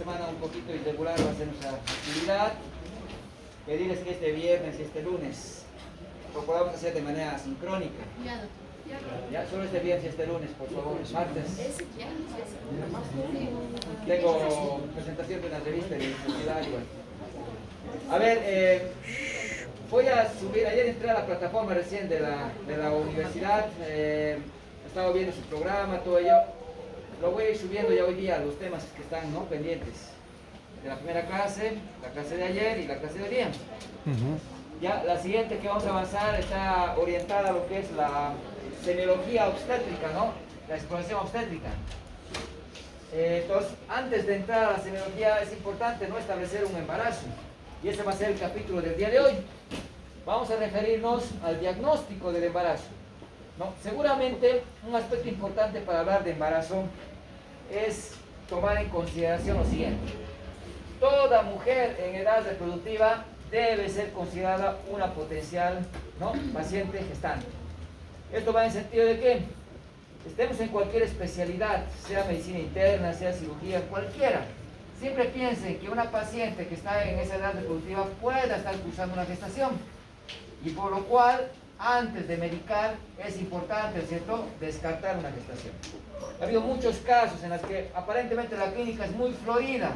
semana un poquito irregular va a ser nuestra actividad. Pedirles que este viernes y este lunes lo podamos hacer de manera sincrónica. Ya, solo este viernes y este lunes, por favor. Martes. Tengo presentación de una revista de universidad. A ver, voy a subir. Ayer entré a la plataforma recién de la universidad. He estado viendo su programa, todo ello. Lo voy a ir subiendo ya hoy día los temas que están, ¿no?, pendientes. De la primera clase, la clase de ayer y la clase de hoy día. Ya la siguiente que vamos a avanzar está orientada a lo que es la semiología obstétrica, ¿no? La exploración obstétrica. Entonces, antes de entrar a la semiología es importante no establecer un embarazo. Y ese va a ser el capítulo del día de hoy. Vamos a referirnos al diagnóstico del embarazo, ¿no? Seguramente un aspecto importante para hablar de embarazo es tomar en consideración lo siguiente. Toda mujer en edad reproductiva debe ser considerada una potencial, ¿no?, paciente gestante. Esto va en el sentido de que estemos en cualquier especialidad, sea medicina interna, sea cirugía, cualquiera. Siempre piensen que una paciente que está en esa edad reproductiva pueda estar cursando una gestación. Y por lo cual, antes de medicar, es importante, ¿cierto?, descartar una gestación. Ha habido muchos casos en los que aparentemente la clínica es muy florida.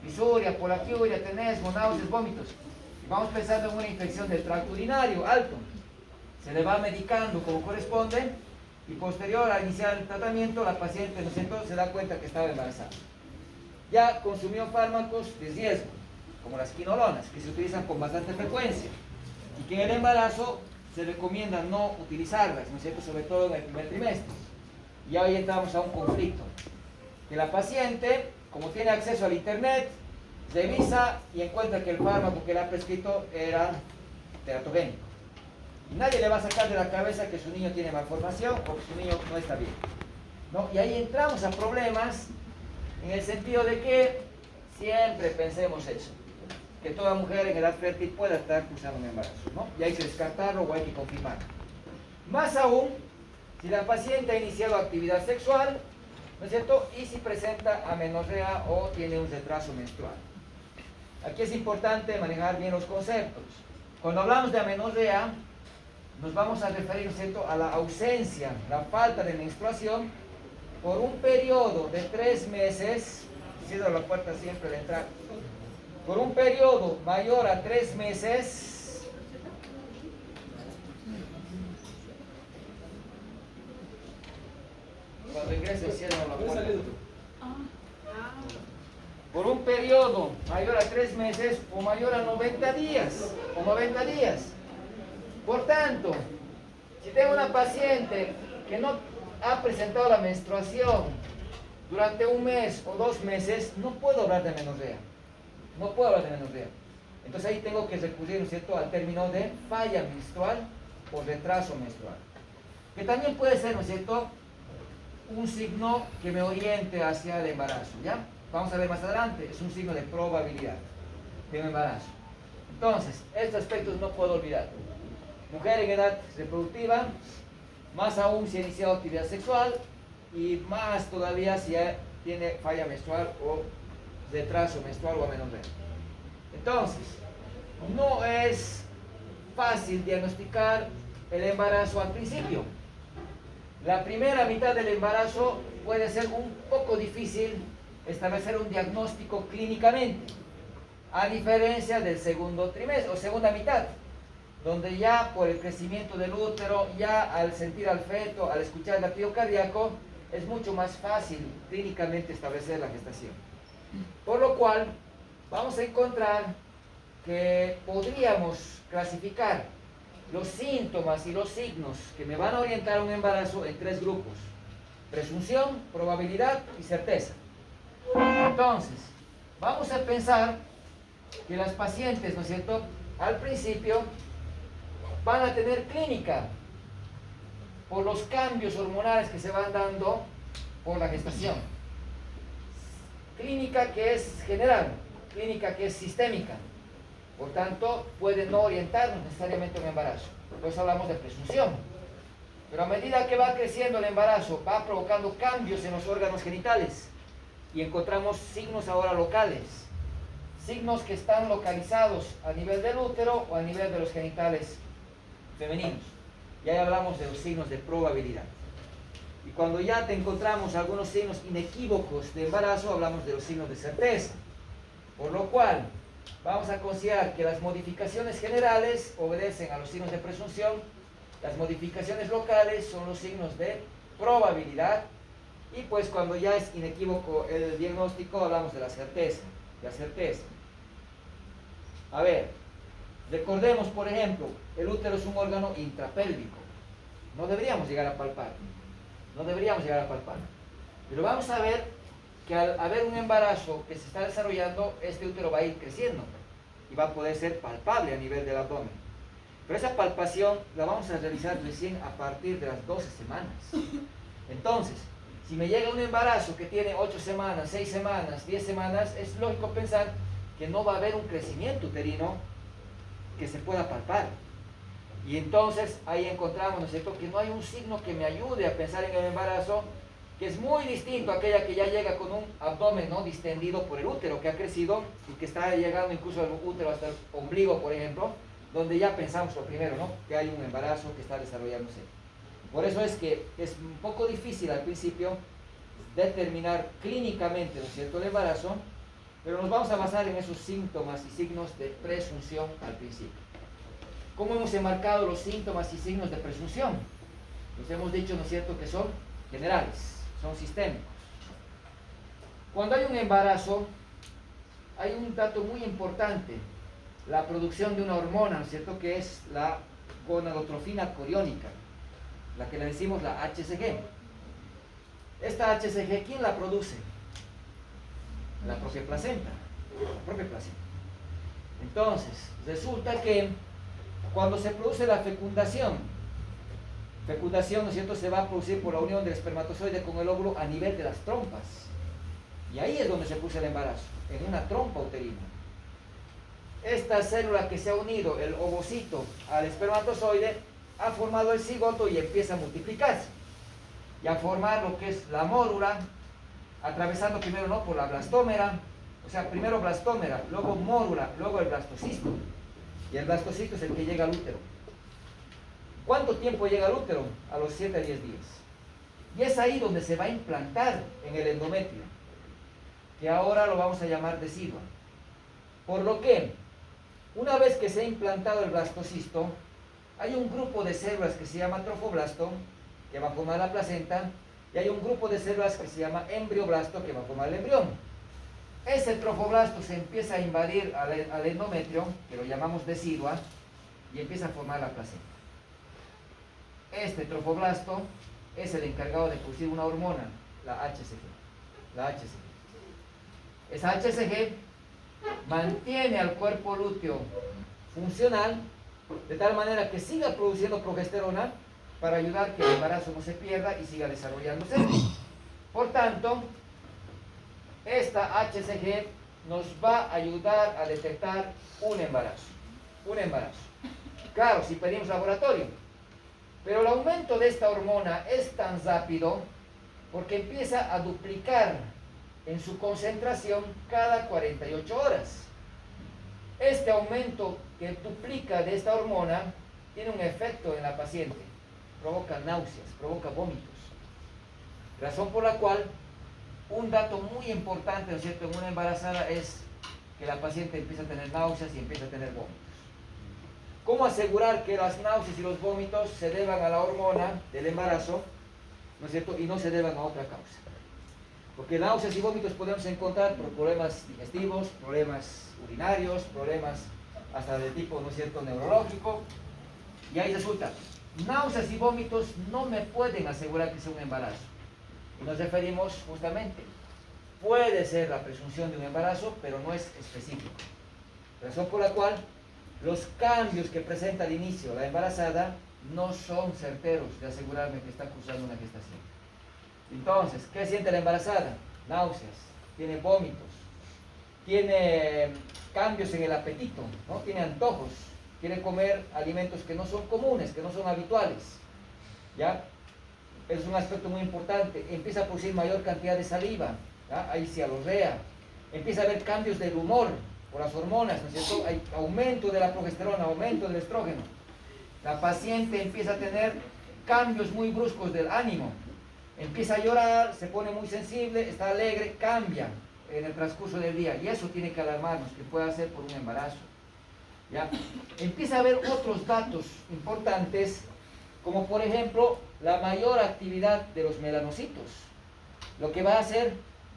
Disuria, polaquiuria, tenesmo, náuseas, vómitos. Y vamos pensando en una infección del tracto urinario alto. Se le va medicando como corresponde y posterior a iniciar el tratamiento, la paciente, ¿no es cierto?, se da cuenta que estaba embarazada. Ya consumió fármacos de riesgo, como las quinolonas, que se utilizan con bastante frecuencia. Y que en el embarazo se recomienda no utilizarlas, ¿no es cierto?, sobre todo en el primer trimestre. Y ahí entramos a un conflicto. Que la paciente, como tiene acceso al internet, revisa y encuentra que el fármaco que le ha prescrito era teratogénico. Y nadie le va a sacar de la cabeza que su niño tiene malformación o que su niño no está bien, ¿no? Y ahí entramos a problemas en el sentido de que siempre pensemos eso, que toda mujer en edad fértil pueda estar cursando un embarazo, ¿no? Y hay que descartarlo o hay que confirmarlo. Más aún, si la paciente ha iniciado actividad sexual, ¿no es cierto?, y si presenta amenorrea o tiene un retraso menstrual. Aquí es importante manejar bien los conceptos. Cuando hablamos de amenorrea, nos vamos a referir, ¿no es cierto?, a la ausencia, la falta de menstruación por un periodo de 3 meses, cierro la puerta siempre de entrar, por un periodo mayor a 3 meses, cuando ingrese cierro la puerta. Por un periodo mayor a 3 meses o mayor a 90 días, Por tanto, si tengo una paciente que no ha presentado la menstruación durante 1 mes o 2 meses, no puedo hablar de amenorrea. Entonces ahí tengo que recurrir, ¿no es cierto?, al término de falla menstrual o retraso menstrual. Que también puede ser, ¿no es cierto?, un signo que me oriente hacia el embarazo, ¿ya? Vamos a ver más adelante, es un signo de probabilidad de un embarazo. Entonces, estos aspectos no puedo olvidar. Mujer en edad reproductiva, más aún si ha iniciado actividad sexual y más todavía si tiene falla menstrual o retraso menstrual o amenorrea. Entonces, no es fácil diagnosticar el embarazo al principio. La primera mitad del embarazo puede ser un poco difícil establecer un diagnóstico clínicamente, a diferencia del segundo trimestre o segunda mitad, donde ya por el crecimiento del útero, ya al sentir al feto, al escuchar el latido cardíaco, es mucho más fácil clínicamente establecer la gestación. Por lo cual, vamos a encontrar que podríamos clasificar los síntomas y los signos que me van a orientar a un embarazo en 3 grupos: presunción, probabilidad y certeza. Entonces, vamos a pensar que las pacientes, ¿no es cierto?, al principio van a tener clínica por los cambios hormonales que se van dando por la gestación. Clínica que es general, clínica que es sistémica. Por tanto, puede no orientarnos necesariamente a un embarazo. Por eso hablamos de presunción. Pero a medida que va creciendo el embarazo, va provocando cambios en los órganos genitales. y encontramos signos ahora locales, signos que están localizados a nivel del útero o a nivel de los genitales femeninos. Y ahí hablamos de los signos de probabilidad. Y cuando ya te encontramos algunos signos inequívocos de embarazo, hablamos de los signos de certeza. Por lo cual, vamos a considerar que las modificaciones generales obedecen a los signos de presunción, las modificaciones locales son los signos de probabilidad, y pues cuando ya es inequívoco el diagnóstico, hablamos de la certeza. A ver, recordemos, por ejemplo, el útero es un órgano intrapélvico. No deberíamos llegar a palpar. Pero vamos a ver que al haber un embarazo que se está desarrollando, este útero va a ir creciendo y va a poder ser palpable a nivel del abdomen. Pero esa palpación la vamos a realizar recién a partir de las 12 semanas. Entonces, si me llega un embarazo que tiene 8 semanas, 6 semanas, 10 semanas, es lógico pensar que no va a haber un crecimiento uterino que se pueda palpar. Y entonces ahí encontramos, ¿no es cierto?, que no hay un signo que me ayude a pensar en el embarazo, que es muy distinto a aquella que ya llega con un abdomen, ¿no?, distendido por el útero que ha crecido y que está llegando incluso al útero hasta el ombligo, por ejemplo, donde ya pensamos lo primero, ¿no?, que hay un embarazo que está desarrollándose. Por eso es que es un poco difícil al principio determinar clínicamente, ¿no es cierto?, el embarazo, pero nos vamos a basar en esos síntomas y signos de presunción al principio. ¿Cómo hemos enmarcado los síntomas y signos de presunción? Los hemos dicho, ¿no es cierto?, que son generales, son sistémicos. Cuando hay un embarazo, hay un dato muy importante, la producción de una hormona, ¿no es cierto?, que es la gonadotrofina coriónica, la que le decimos la HCG. Esta HCG, ¿quién la produce? La propia placenta. Entonces, resulta que cuando se produce la fecundación, ¿no es cierto?, se va a producir por la unión del espermatozoide con el óvulo a nivel de las trompas. Y ahí es donde se produce el embarazo, en una trompa uterina. Esta célula que se ha unido, el ovocito, al espermatozoide, ha formado el cigoto y empieza a multiplicarse. Y a formar lo que es la mórula, atravesando primero, ¿no?, por la blastómera, o sea, primero blastómera, luego mórula, luego el blastocisto. Y el blastocisto es el que llega al útero. ¿Cuánto tiempo llega al útero? A los 7 a 10 días. Y es ahí donde se va a implantar en el endometrio, que ahora lo vamos a llamar decidua. Por lo que, una vez que se ha implantado el blastocisto, hay un grupo de células que se llama trofoblasto, que va a formar la placenta, y hay un grupo de células que se llama embrioblasto, que va a formar el embrión. Ese trofoblasto se empieza a invadir al endometrio, que lo llamamos decidua, y empieza a formar la placenta. Este trofoblasto es el encargado de producir una hormona, la HCG. Esa HCG mantiene al cuerpo lúteo funcional, de tal manera que siga produciendo progesterona para ayudar que el embarazo no se pierda y siga desarrollándose. Por tanto, esta HCG nos va a ayudar a detectar un embarazo. Claro, si pedimos laboratorio. Pero el aumento de esta hormona es tan rápido porque empieza a duplicar en su concentración cada 48 horas. Este aumento que duplica de esta hormona tiene un efecto en la paciente. Provoca náuseas, provoca vómitos. Razón por la cual un dato muy importante, ¿no es cierto?, en una embarazada es que la paciente empieza a tener náuseas y empieza a tener vómitos. ¿Cómo asegurar que las náuseas y los vómitos se deban a la hormona del embarazo, ¿no es cierto?, y no se deban a otra causa? Porque náuseas y vómitos podemos encontrar por problemas digestivos, problemas urinarios, problemas hasta de tipo, ¿no es cierto?, neurológico. Y ahí resulta, náuseas y vómitos no me pueden asegurar que sea un embarazo. Y nos referimos justamente, puede ser la presunción de un embarazo, pero no es específico. Razón por la cual los cambios que presenta al inicio la embarazada no son certeros de asegurarme que está cursando una gestación. Entonces, ¿qué siente la embarazada? Náuseas, tiene vómitos, tiene cambios en el apetito, ¿no?, tiene antojos, quiere comer alimentos que no son comunes, que no son habituales, ¿ya? Es un aspecto muy importante. Empieza a producir mayor cantidad de saliva, ¿ya? Hay cialorrea, empieza a haber cambios del humor por las hormonas, ¿no es cierto? Hay aumento de la progesterona, aumento del estrógeno. La paciente empieza a tener cambios muy bruscos del ánimo, empieza a llorar, se pone muy sensible, está alegre, cambia en el transcurso del día, y eso tiene que alarmarnos, que pueda ser por un embarazo. ¿Ya? Empieza a haber otros datos importantes, como por ejemplo la mayor actividad de los melanocitos, lo que va a hacer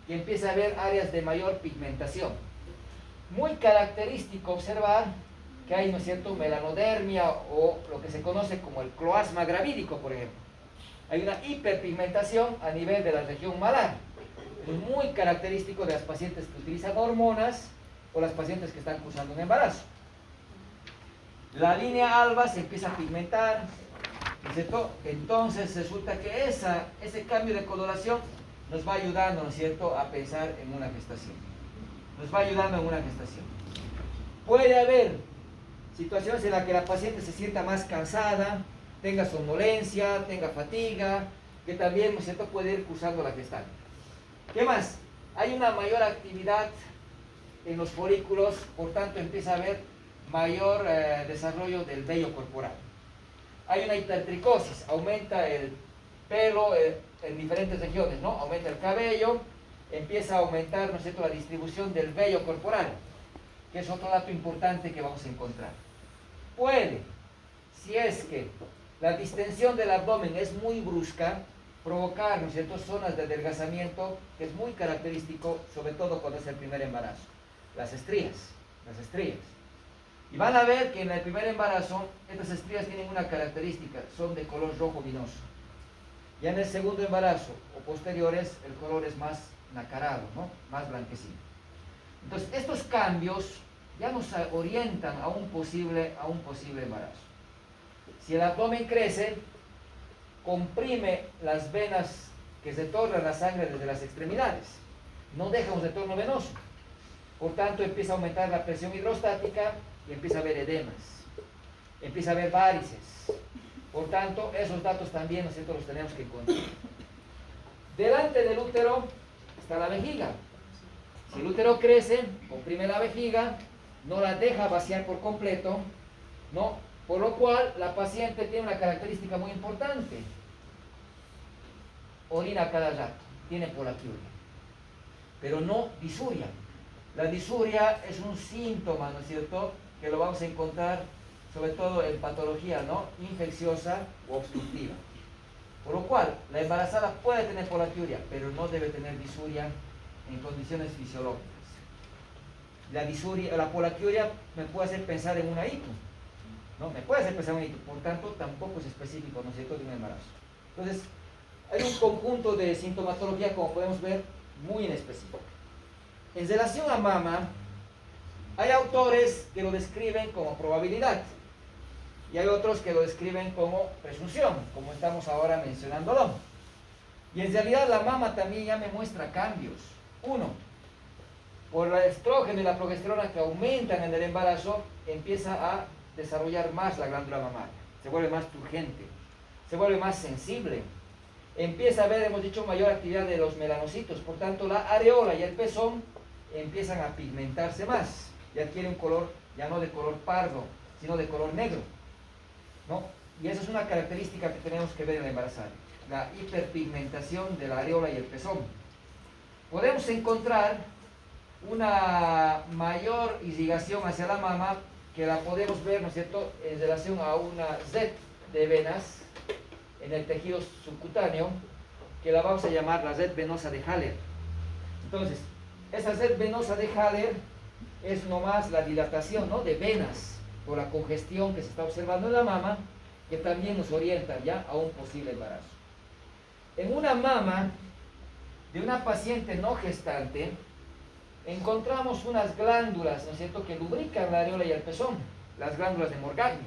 que empiece a haber áreas de mayor pigmentación. Muy característico observar que hay, ¿no es cierto?, melanodermia, o lo que se conoce como el cloasma gravídico, por ejemplo. Hay una hiperpigmentación a nivel de la región malar. Es muy característico de las pacientes que utilizan hormonas o las pacientes que están cursando un embarazo. La línea alba se empieza a pigmentar, ¿no es cierto? Entonces resulta que ese cambio de coloración nos va ayudando, ¿no es cierto?, a pensar en una gestación. Nos va ayudando en una gestación. Puede haber situaciones en las que la paciente se sienta más cansada, tenga somnolencia, tenga fatiga, que también, ¿no es cierto?, puede ir cursando la gestación. ¿Qué más? Hay una mayor actividad en los folículos, por tanto empieza a haber mayor desarrollo del vello corporal. Hay una hipertricosis, aumenta el pelo en diferentes regiones, ¿no? Aumenta el cabello, empieza a aumentar, ¿no es cierto?, la distribución del vello corporal, que es otro dato importante que vamos a encontrar. Puede, si es que la distensión del abdomen es muy brusca, provocar, ¿no es cierto?, zonas de adelgazamiento, que es muy característico, sobre todo cuando es el primer embarazo. Las estrías. Y van a ver que en el primer embarazo, estas estrías tienen una característica, son de color rojo vinoso. Ya en el segundo embarazo o posteriores, el color es más nacarado, ¿no?, más blanquecino. Entonces, estos cambios ya nos orientan a un posible embarazo. Si el abdomen crece, comprime las venas que se tornan la sangre desde las extremidades, no deja un retorno venoso. Por tanto, empieza a aumentar la presión hidrostática y empieza a haber edemas, empieza a haber varices. Por tanto, esos datos también, ¿no es cierto?, los tenemos que encontrar. Delante del útero está la vejiga. Si el útero crece, comprime la vejiga, no la deja vaciar por completo, ¿no? Por lo cual, la paciente tiene una característica muy importante. Orina cada rato, tiene polaquiuria, pero no disuria. La disuria es un síntoma, ¿no es cierto?, que lo vamos a encontrar sobre todo en patología, ¿no?, infecciosa o obstructiva. Por lo cual, la embarazada puede tener polaquiuria, pero no debe tener disuria en condiciones fisiológicas. La disuria, la polaquiuria me puede hacer pensar en una hipo, ¿no? Me puede hacer pensar en una hipo, por tanto, tampoco es específico, ¿no es cierto?, de un embarazo. Entonces, hay un conjunto de sintomatología, como podemos ver, muy en específico. En relación a mama, hay autores que lo describen como probabilidad y hay otros que lo describen como presunción, como estamos ahora mencionándolo. Y en realidad la mama también ya me muestra cambios. Uno, por el estrógeno y la progesterona que aumentan en el embarazo, empieza a desarrollar más la glándula mamaria, se vuelve más turgente, se vuelve más sensible, empieza a haber, hemos dicho, mayor actividad de los melanocitos, por tanto la areola y el pezón empiezan a pigmentarse más y adquiere un color ya no de color pardo, sino de color negro, ¿no? Y esa es una característica que tenemos que ver en la embarazada, la hiperpigmentación de la areola y el pezón. Podemos encontrar una mayor irrigación hacia la mama, que la podemos ver, ¿no es cierto?, en relación a una red de venas en el tejido subcutáneo, que la vamos a llamar la red venosa de Haller. Entonces, esa red venosa de Haller es nomás la dilatación, ¿no?, de venas por la congestión que se está observando en la mama, que también nos orienta ya a un posible embarazo. En una mama de una paciente no gestante, encontramos unas glándulas, ¿no es cierto?, que lubrican la areola y el pezón, las glándulas de Morgagni,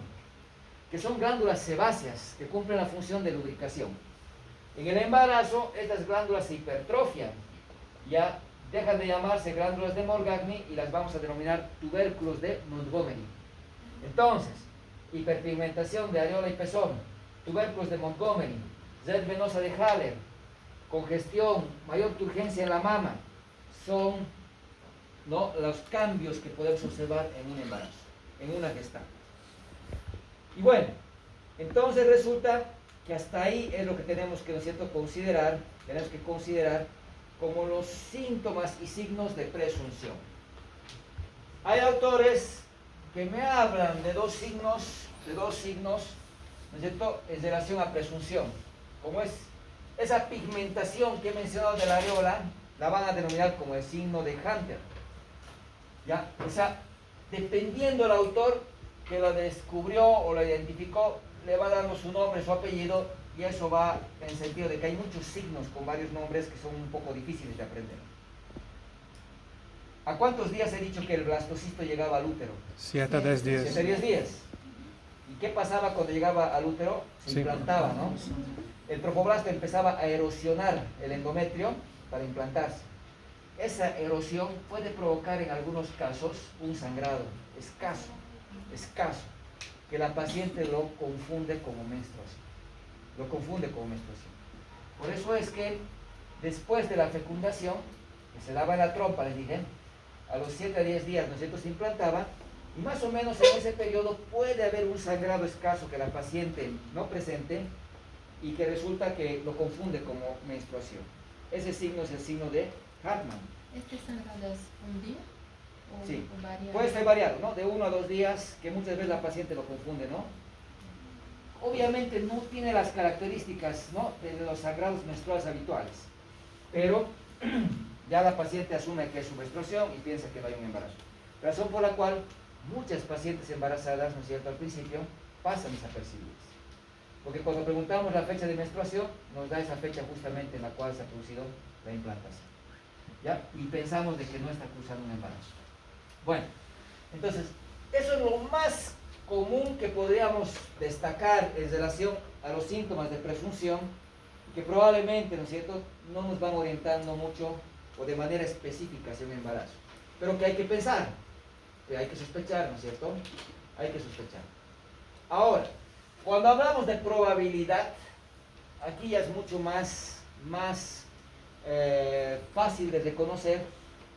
que son glándulas sebáceas que cumplen la función de lubricación. En el embarazo, estas glándulas se hipertrofian, ya dejan de llamarse glándulas de Morgagni y las vamos a denominar tubérculos de Montgomery. Entonces, hiperpigmentación de areola y pezón, tubérculos de Montgomery, red venosa de Haller, congestión, mayor turgencia en la mama, son, ¿no?, los cambios que podemos observar en un embarazo, en una gestante. Y bueno, entonces resulta que hasta ahí es lo que tenemos que, ¿no es cierto?, considerar como los síntomas y signos de presunción. Hay autores que me hablan de dos signos, ¿no es cierto?, en relación a presunción, como es esa pigmentación que he mencionado de la areola, la van a denominar como el signo de Hunter. ¿Ya? O sea, dependiendo del autor que la descubrió o la identificó, le va dando su nombre, su apellido, y eso va en el sentido de que hay muchos signos con varios nombres que son un poco difíciles de aprender. ¿A cuántos días he dicho que el blastocisto llegaba al útero? 7 a 10 días. 7 a 10 días. ¿Y qué pasaba cuando llegaba al útero? Se implantaba, ¿no? El trofoblasto empezaba a erosionar el endometrio para implantarse. Esa erosión puede provocar en algunos casos un sangrado escaso, que la paciente lo confunde como menstruación. Por eso es que después de la fecundación, que se daba en la trompa, les dije, a los 7 a 10 días, ¿no es cierto?, se implantaba, y más o menos en ese periodo puede haber un sangrado escaso que la paciente no presente y que resulta que lo confunde como menstruación. Ese signo es el signo de Hartmann. ¿Este sangrado es un día? Sí, o variado? puede ser variado, ¿no? De 1 a 2 días, que muchas veces la paciente lo confunde, ¿no? Obviamente no tiene las características, ¿no?, de los sangrados menstruales habituales, pero ya la paciente asume que es su menstruación y piensa que no hay un embarazo. Razón por la cual muchas pacientes embarazadas, ¿no es cierto?, al principio pasan desapercibidas. Porque cuando preguntamos la fecha de menstruación, nos da esa fecha justamente en la cual se ha producido la implantación, ¿ya? Y pensamos de que no está cursando un embarazo. Bueno, entonces, eso es lo más común que podríamos destacar en relación a los síntomas de presunción, que probablemente, ¿no es cierto?, no nos van orientando mucho o de manera específica hacia un embarazo, pero que hay que pensar, que hay que sospechar, ¿no es cierto? Hay que sospechar. Ahora, cuando hablamos de probabilidad, aquí ya es mucho más fácil de reconocer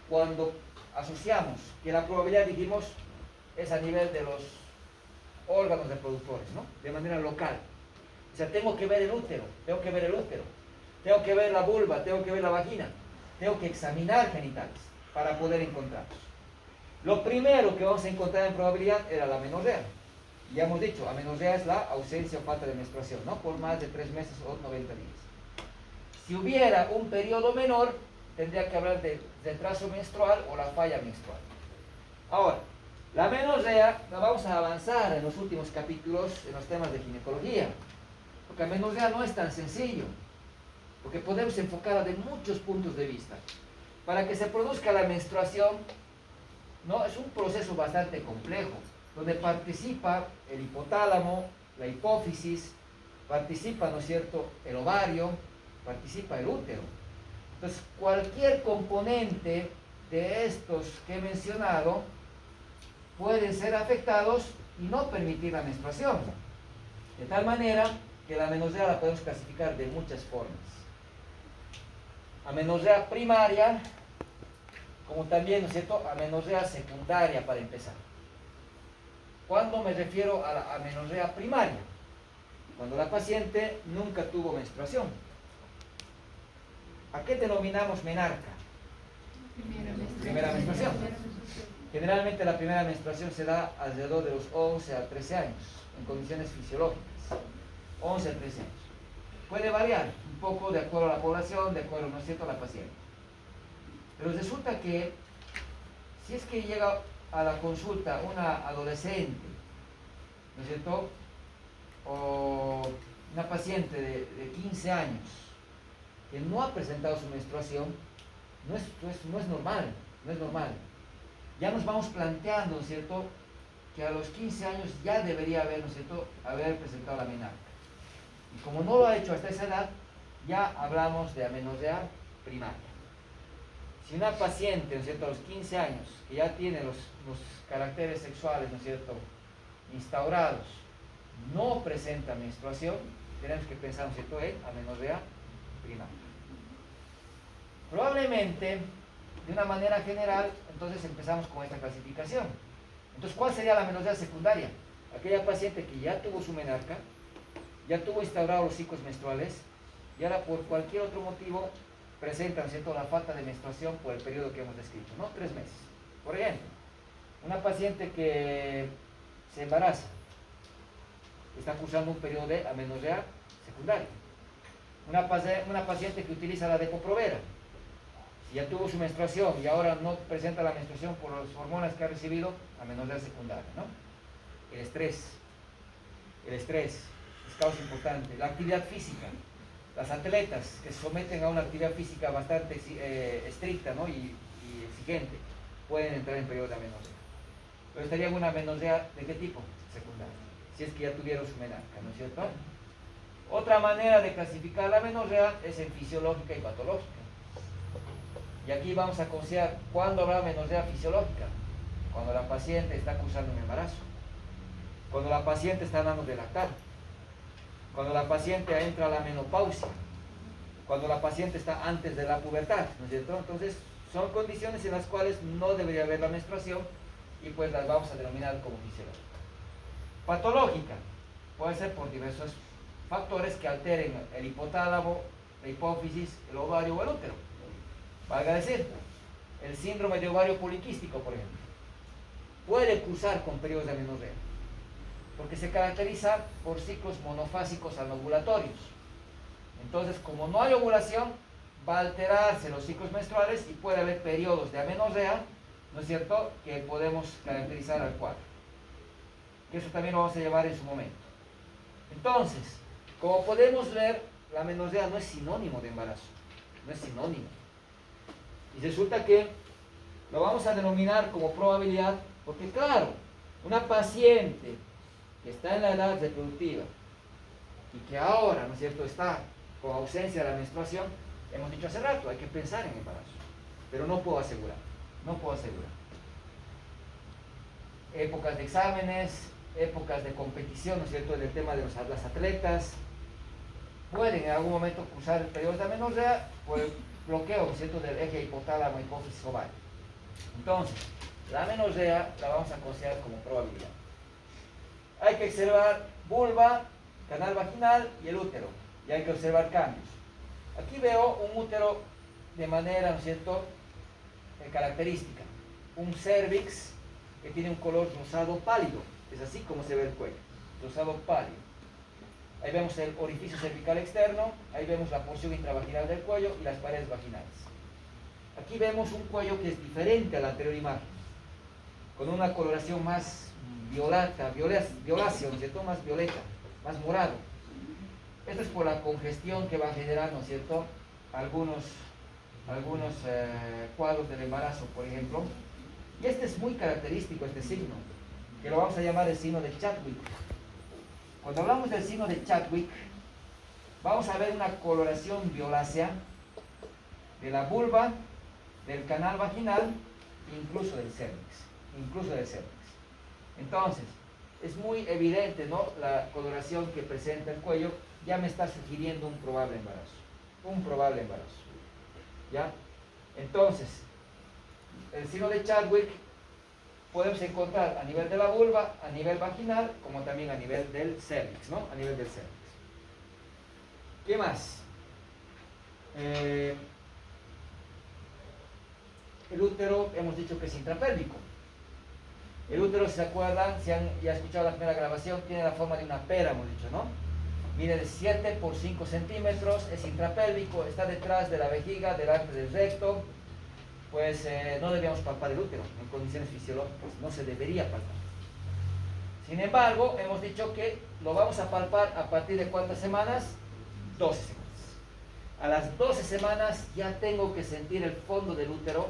cuando asociamos que la probabilidad, dijimos, es a nivel de los órganos reproductores, ¿no?, de manera local. O sea, tengo que ver el útero, tengo que ver la vulva, tengo que ver la vagina, tengo que examinar genitales para poder encontrarlos. Lo primero que vamos a encontrar en probabilidad era la amenorrea. Ya hemos dicho, amenorrea es la ausencia o falta de menstruación, ¿no?, por más de 3 meses o 90 días. Si hubiera un periodo menor, tendría que hablar de retraso menstrual o la falla menstrual. Ahora, la amenorrea la vamos a avanzar en los últimos capítulos en los temas de ginecología, porque la amenorrea no es tan sencillo, porque podemos enfocarla de muchos puntos de vista. Para que se produzca la menstruación, ¿no?, es un proceso bastante complejo, donde participa el hipotálamo, la hipófisis, participa, ¿no es cierto?, el ovario, participa el útero. Entonces, cualquier componente de estos que he mencionado pueden ser afectados y no permitir la menstruación. De tal manera que la amenorrea la podemos clasificar de muchas formas. Amenorrea primaria, como también, ¿no es cierto?, amenorrea secundaria, para empezar. ¿Cuándo me refiero a la amenorrea primaria? Cuando la paciente nunca tuvo menstruación. ¿A qué denominamos menarca? Primera menstruación. Generalmente la primera menstruación se da alrededor de los 11 a 13 años, en condiciones fisiológicas. 11 a 13 años. Puede variar un poco de acuerdo a la población, de acuerdo, ¿no es cierto?, a la paciente. Pero resulta que, si es que llega a la consulta una adolescente, ¿no es cierto?, o una paciente de 15 años, que no ha presentado su menstruación, no es normal. Ya nos vamos planteando, ¿no es cierto?, que a los 15 años ya debería haber, ¿no es cierto?, haber presentado la menarca. Y como no lo ha hecho hasta esa edad, ya hablamos de amenorrea primaria. Si una paciente, ¿no es cierto?, a los 15 años, que ya tiene los caracteres sexuales, ¿no es cierto?, instaurados, no presenta menstruación, tenemos que pensar, ¿no es cierto?, en amenorrea primaria. Probablemente de una manera general, entonces empezamos con esta clasificación. Entonces, ¿cuál sería la menorrea secundaria? Aquella paciente que ya tuvo su menarca, ya tuvo instaurados los ciclos menstruales, y ahora por cualquier otro motivo presenta, ¿no es cierto?, la falta de menstruación por el periodo que hemos descrito, ¿no? 3 meses. Por ejemplo, una paciente que se embaraza, está cursando un periodo de amenorrea secundaria. Una paciente que utiliza la Depo-Provera, si ya tuvo su menstruación y ahora no presenta la menstruación por las hormonas que ha recibido, amenorrea secundaria, ¿no? El estrés es causa importante. La actividad física, las atletas que se someten a una actividad física bastante estricta, ¿no?, y exigente, pueden entrar en periodo de amenorrea. Pero estaría en una amenorrea ¿de qué tipo? Secundaria, si es que ya tuvieron su menarca, ¿no es cierto? Otra manera de clasificar la amenorrea es en fisiológica y patológica. Y aquí vamos a considerar cuándo habrá amenorrea fisiológica. Cuando la paciente está cursando un embarazo, cuando la paciente está dando de lactar, cuando la paciente entra a la menopausia, cuando la paciente está antes de la pubertad, ¿no es cierto? Entonces, son condiciones en las cuales no debería haber la menstruación y pues las vamos a denominar como fisiológica. Patológica puede ser por diversos factores que alteren el hipotálamo, la hipófisis, el ovario o el útero. Valga decir, el síndrome de ovario poliquístico, por ejemplo, puede cursar con periodos de amenorrea, porque se caracteriza por ciclos monofásicos anovulatorios. Entonces, como no hay ovulación, va a alterarse los ciclos menstruales y puede haber periodos de amenorrea, ¿no es cierto?, que podemos caracterizar al cuadro. Que eso también lo vamos a llevar en su momento. Entonces, como podemos ver, la amenorrea no es sinónimo de embarazo, no es sinónimo. Y resulta que lo vamos a denominar como probabilidad, porque claro, una paciente que está en la edad reproductiva y que ahora, ¿no es cierto?, está con ausencia de la menstruación, hemos dicho hace rato, hay que pensar en embarazo, pero no puedo asegurar. Épocas de exámenes, épocas de competición, ¿no es cierto?, del tema de las atletas, pueden en algún momento cursar el periodo de amenorrea por el bloqueo, ¿no es cierto?, del eje hipotálamo, hipófisis, ovario. Entonces, la amenorrea la vamos a considerar como probabilidad. Hay que observar vulva, canal vaginal y el útero, y hay que observar cambios. Aquí veo un útero de manera, ¿no es cierto?, característica, un cervix que tiene un color rosado pálido, es así como se ve el cuello, rosado pálido. Ahí vemos el orificio cervical externo, ahí vemos la porción intravaginal del cuello y las paredes vaginales. Aquí vemos un cuello que es diferente a la anterior imagen, con una coloración más violáceo, ¿no es cierto?, más violeta, más morado. Esto es por la congestión que va a generar, ¿no es cierto?, algunos cuadros del embarazo, por ejemplo. Y este es muy característico, este signo, que lo vamos a llamar el signo de Chadwick. Cuando hablamos del signo de Chadwick, vamos a ver una coloración violácea de la vulva, del canal vaginal, incluso del cervix. Entonces, es muy evidente, ¿no?, la coloración que presenta el cuello, ya me está sugiriendo un probable embarazo. ¿Ya? Entonces, el signo de Chadwick podemos encontrar a nivel de la vulva, a nivel vaginal, como también a nivel del cervix, ¿no? A nivel del cervix. ¿Qué más? El útero, hemos dicho que es intrapélvico. El útero, si se acuerdan, si han ya escuchado la primera grabación, tiene la forma de una pera, hemos dicho, ¿no? Mide de 7 por 5 centímetros, es intrapélvico, está detrás de la vejiga, delante del recto. Pues no debíamos palpar el útero en condiciones fisiológicas, no se debería palpar. Sin embargo, hemos dicho que lo vamos a palpar a partir de ¿cuántas semanas? 12 semanas. A las 12 semanas ya tengo que sentir el fondo del útero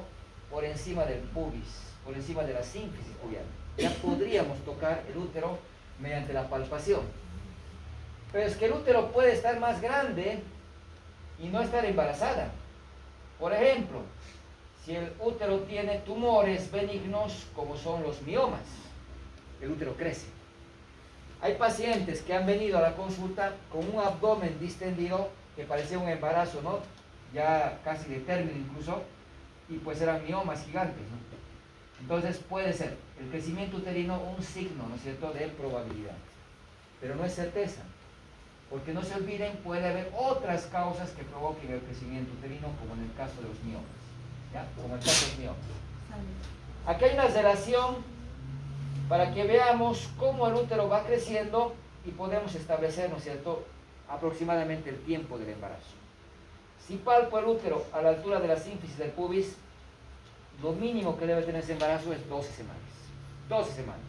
por encima del pubis, por encima de la sínfisis pubiana. Ya podríamos tocar el útero mediante la palpación. Pero es que el útero puede estar más grande y no estar embarazada. Por ejemplo, si el útero tiene tumores benignos como son los miomas, el útero crece. Hay pacientes que han venido a la consulta con un abdomen distendido que parecía un embarazo, ¿no?, ya casi de término incluso, y pues eran miomas gigantes, ¿no? Entonces puede ser el crecimiento uterino un signo, ¿no es cierto?, de probabilidad, pero no es certeza, porque no se olviden, puede haber otras causas que provoquen el crecimiento uterino, como en el caso de los miomas, ¿ya? Como en el caso de los miomas. Aquí hay una relación para que veamos cómo el útero va creciendo y podemos establecer, ¿no es cierto?, aproximadamente el tiempo del embarazo. Si palpo el útero a la altura de la sínfisis del pubis, lo mínimo que debe tener ese embarazo es 12 semanas. 12 semanas.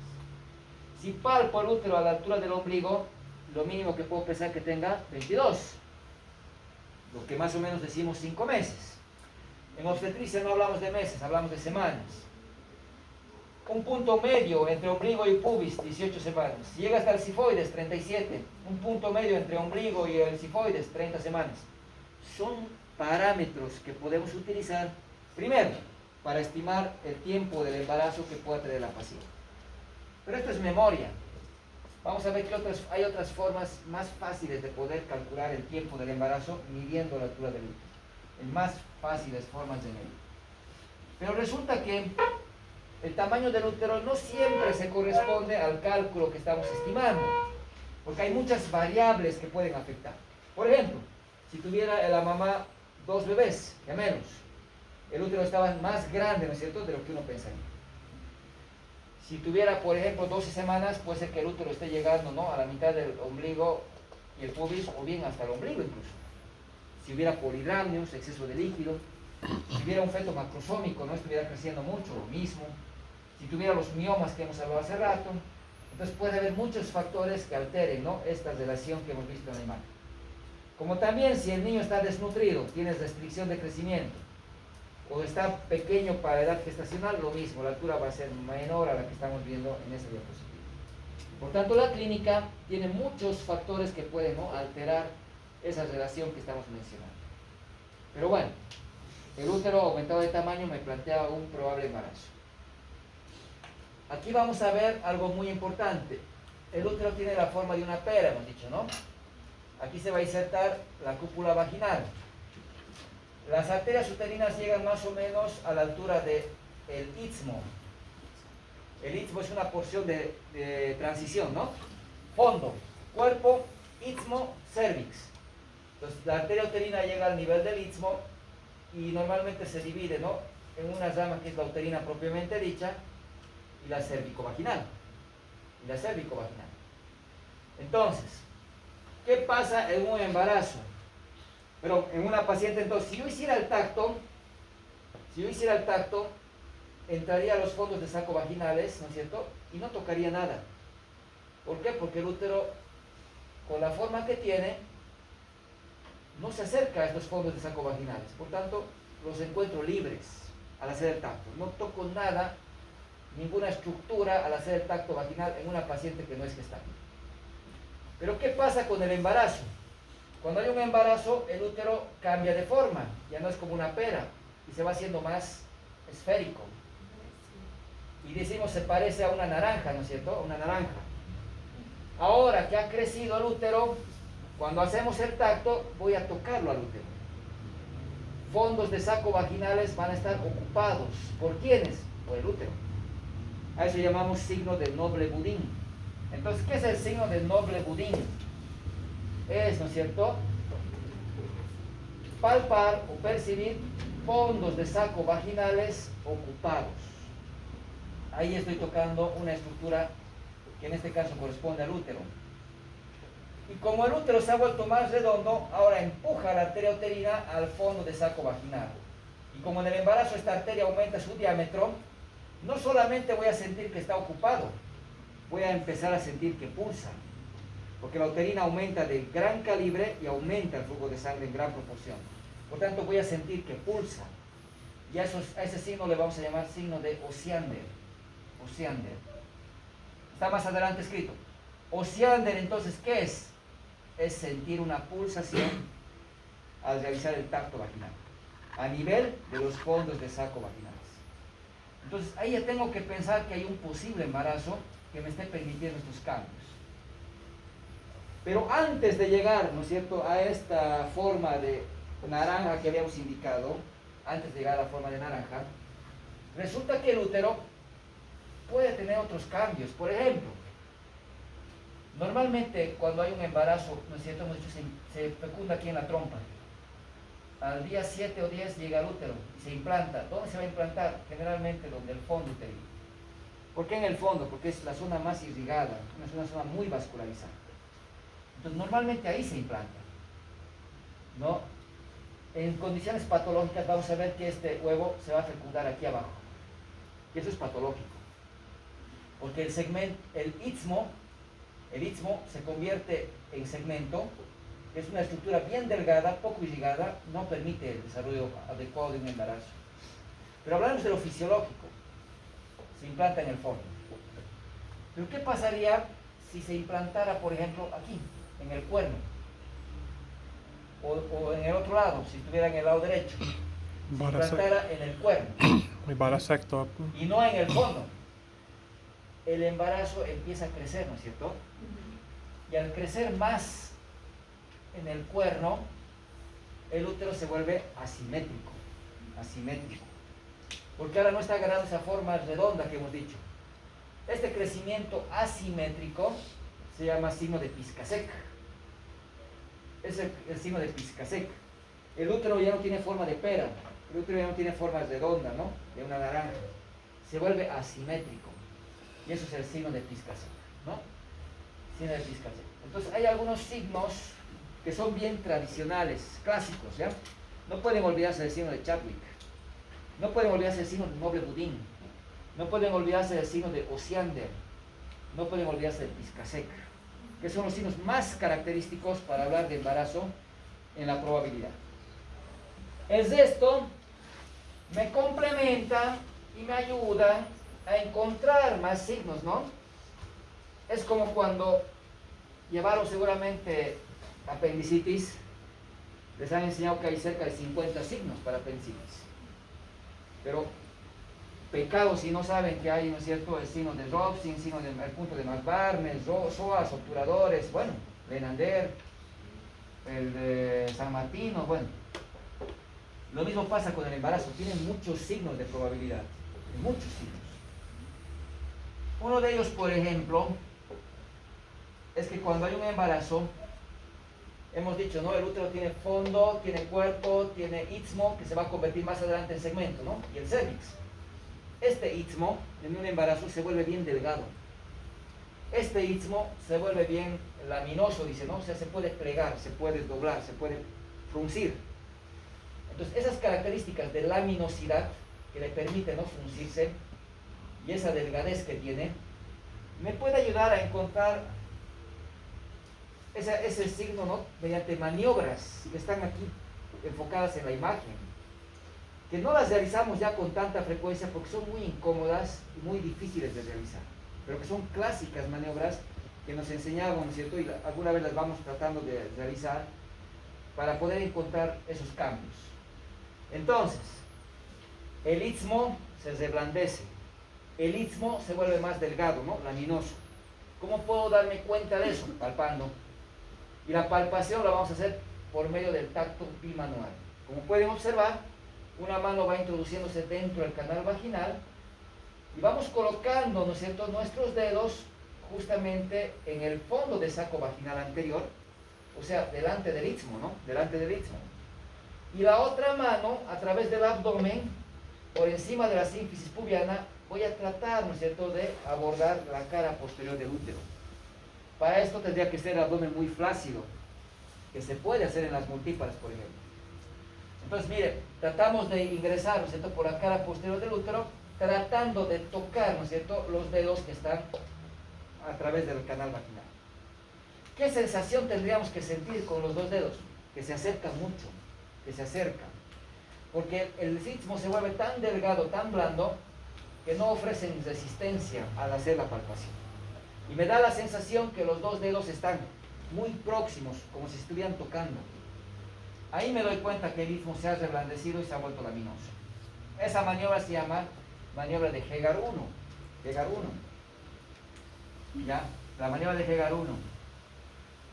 Si palpo el útero a la altura del ombligo, lo mínimo que puedo pensar que tenga 22. Lo que más o menos decimos 5 meses. En obstetricia no hablamos de meses, hablamos de semanas. Un punto medio entre ombligo y pubis, 18 semanas. Si llega hasta el cifoides, 37. Un punto medio entre ombligo y el cifoides, 30 semanas. Son parámetros que podemos utilizar, primero, para estimar el tiempo del embarazo que pueda tener la paciente. Pero esto es memoria. Vamos a ver que hay otras formas más fáciles de poder calcular el tiempo del embarazo midiendo la altura del útero. En más fáciles formas de medir. Pero resulta que el tamaño del útero no siempre se corresponde al cálculo que estamos estimando, porque hay muchas variables que pueden afectar. Por ejemplo, si tuviera la mamá 2 bebés, gemelos, el útero estaba más grande, ¿no es cierto?, de lo que uno pensaría. Si tuviera, por ejemplo, 12 semanas, puede ser que el útero esté llegando, ¿no?, a la mitad del ombligo y el pubis, o bien hasta el ombligo incluso. Si hubiera polidramnios, exceso de líquido, si hubiera un feto macrosómico, no estuviera creciendo mucho, lo mismo. Si tuviera los miomas que hemos hablado hace rato, entonces puede haber muchos factores que alteren, ¿no?, esta relación que hemos visto en la imagen. Como también si el niño está desnutrido, tiene restricción de crecimiento, o está pequeño para edad gestacional, lo mismo, la altura va a ser menor a la que estamos viendo en esa diapositiva. Por tanto, la clínica tiene muchos factores que pueden, ¿no?, alterar esa relación que estamos mencionando. Pero bueno, el útero aumentado de tamaño me plantea un probable embarazo. Aquí vamos a ver algo muy importante. El útero tiene la forma de una pera, hemos dicho, ¿no? Aquí se va a insertar la cúpula vaginal. Las arterias uterinas llegan más o menos a la altura del istmo. El istmo es una porción de transición, ¿no? Fondo, cuerpo, istmo, cervix. Entonces, la arteria uterina llega al nivel del istmo y normalmente se divide, ¿no?, en una rama que es la uterina propiamente dicha y la cervicovaginal. Entonces, ¿qué pasa en un embarazo? Pero en una paciente, entonces, si yo hiciera el tacto, entraría a los fondos de saco vaginales, ¿no es cierto?, y no tocaría nada. ¿Por qué? Porque el útero, con la forma que tiene, no se acerca a estos fondos de saco vaginales. Por tanto, los encuentro libres al hacer el tacto. No toco nada, ninguna estructura al hacer el tacto vaginal en una paciente que no es gestante. Pero ¿qué pasa con el embarazo? Cuando hay un embarazo, el útero cambia de forma, ya no es como una pera, y se va haciendo más esférico. Y decimos, se parece a una naranja, ¿no es cierto? Una naranja. Ahora que ha crecido el útero, cuando hacemos el tacto, voy a tocarlo al útero. Fondos de saco vaginales van a estar ocupados. ¿Por quiénes? Por el útero. A eso llamamos signo de noble budín. Entonces, ¿qué es el signo de noble budín? Es, ¿no es cierto?, palpar o percibir fondos de saco vaginales ocupados. Ahí estoy tocando una estructura que en este caso corresponde al útero. Y como el útero se ha vuelto más redondo, ahora empuja la arteria uterina al fondo de saco vaginal. Y como en el embarazo esta arteria aumenta su diámetro, no solamente voy a sentir que está ocupado, voy a empezar a sentir que pulsa. Porque la uterina aumenta de gran calibre y aumenta el flujo de sangre en gran proporción. Por tanto, voy a sentir que pulsa. Y a ese signo le vamos a llamar signo de Osiander. Osiander. Está más adelante escrito. Osiander, entonces, ¿qué es? Es sentir una pulsación al realizar el tacto vaginal, a nivel de los fondos de saco vaginales. Entonces, ahí ya tengo que pensar que hay un posible embarazo que me esté permitiendo estos cambios. Pero antes de llegar, ¿no es cierto?, a esta forma de naranja que habíamos indicado, antes de llegar a la forma de naranja, resulta que el útero puede tener otros cambios. Por ejemplo, normalmente cuando hay un embarazo, ¿no es cierto? Hemos dicho, se fecunda aquí en la trompa. Al día 7 o 10 llega al útero y se implanta. ¿Dónde se va a implantar? Generalmente donde el fondo uterino. ¿Por qué en el fondo? Porque es la zona más irrigada, es una zona muy vascularizada. Entonces normalmente ahí se implanta, ¿no? En condiciones patológicas vamos a ver que este huevo se va a fecundar aquí abajo. Y eso es patológico. Porque el istmo se convierte en segmento. Es una estructura bien delgada, poco irrigada, no permite el desarrollo adecuado de un embarazo. Pero hablamos de lo fisiológico, se implanta en el fondo. Pero ¿qué pasaría si se implantara, por ejemplo, aquí, en el cuerno? O en el otro lado, si estuviera en el lado derecho, se implantara en el cuerno y no en el fondo. El embarazo empieza a crecer, ¿no es cierto? Y al crecer más en el cuerno, el útero se vuelve asimétrico, porque ahora no está agarrando esa forma redonda que hemos dicho. Este crecimiento asimétrico se llama signo de Piscasek. Es el signo de Piscasek. El útero ya no tiene forma de pera, el útero ya no tiene forma redonda, ¿no? De una naranja. Se vuelve asimétrico. Y eso es el signo de Piscasek, ¿no? Signo de Piscasek. Entonces hay algunos signos que son bien tradicionales, clásicos, ¿ya? No pueden olvidarse del signo de Chadwick, no pueden olvidarse del signo de Noble Budín, no pueden olvidarse del signo de Osiander, no pueden olvidarse del Piscasek, que son los signos más característicos para hablar de embarazo en la probabilidad. El resto me complementa y me ayuda a encontrar más signos, ¿no? Es como cuando llevaron seguramente apendicitis, les han enseñado que hay cerca de 50 signos para apendicitis. Pero pecado si no saben que hay, ¿no es cierto?, el signo de Robson, el punto de McBarnes, psoas, obturadores, bueno, Lenander, el de San Martino, bueno. Lo mismo pasa con el embarazo, tienen muchos signos de probabilidad, muchos signos. Uno de ellos, por ejemplo, es que cuando hay un embarazo, hemos dicho, ¿no? El útero tiene fondo, tiene cuerpo, tiene istmo, que se va a convertir más adelante en segmento, ¿no? Y el cervix. Este istmo, en un embarazo, se vuelve bien delgado. Este istmo se vuelve bien laminoso, dice, ¿no? O sea, se puede plegar, se puede doblar, se puede fruncir. Entonces, esas características de laminosidad que le permiten, ¿no?, fruncirse, y esa delgadez que tiene, me puede ayudar a encontrar ese signo, ¿no?, mediante maniobras que están aquí enfocadas en la imagen, que no las realizamos ya con tanta frecuencia porque son muy incómodas y muy difíciles de realizar, pero que son clásicas maniobras que nos enseñaban, ¿no es cierto?, y alguna vez las vamos tratando de realizar para poder encontrar esos cambios. Entonces, el istmo se reblandece, el istmo se vuelve más delgado, ¿no?, laminoso. ¿Cómo puedo darme cuenta de eso? Palpando. Y la palpación la vamos a hacer por medio del tacto bimanual. Como pueden observar, una mano va introduciéndose dentro del canal vaginal y vamos colocando, ¿no es cierto?, nuestros dedos justamente en el fondo del saco vaginal anterior, o sea, delante del istmo, ¿no? Delante del istmo. Y la otra mano, a través del abdomen, por encima de la sínfisis pubiana, voy a tratar, ¿no es cierto?, de abordar la cara posterior del útero. Para esto tendría que ser el abdomen muy flácido, que se puede hacer en las multíparas, por ejemplo. Entonces, mire, tratamos de ingresar, ¿no es cierto?, por la cara posterior del útero, tratando de tocar, ¿no es cierto?, los dedos que están a través del canal vaginal. ¿Qué sensación tendríamos que sentir con los dos dedos? Que se acercan mucho, que se acercan. Porque el istmo se vuelve tan delgado, tan blando, que no ofrecen resistencia al hacer la palpación. Y me da la sensación que los dos dedos están muy próximos, como si estuvieran tocando. Ahí me doy cuenta que el istmo se ha reblandecido y se ha vuelto laminoso. Esa maniobra se llama maniobra de Hegar 1. Hegar 1. ¿Ya? La maniobra de Hegar 1.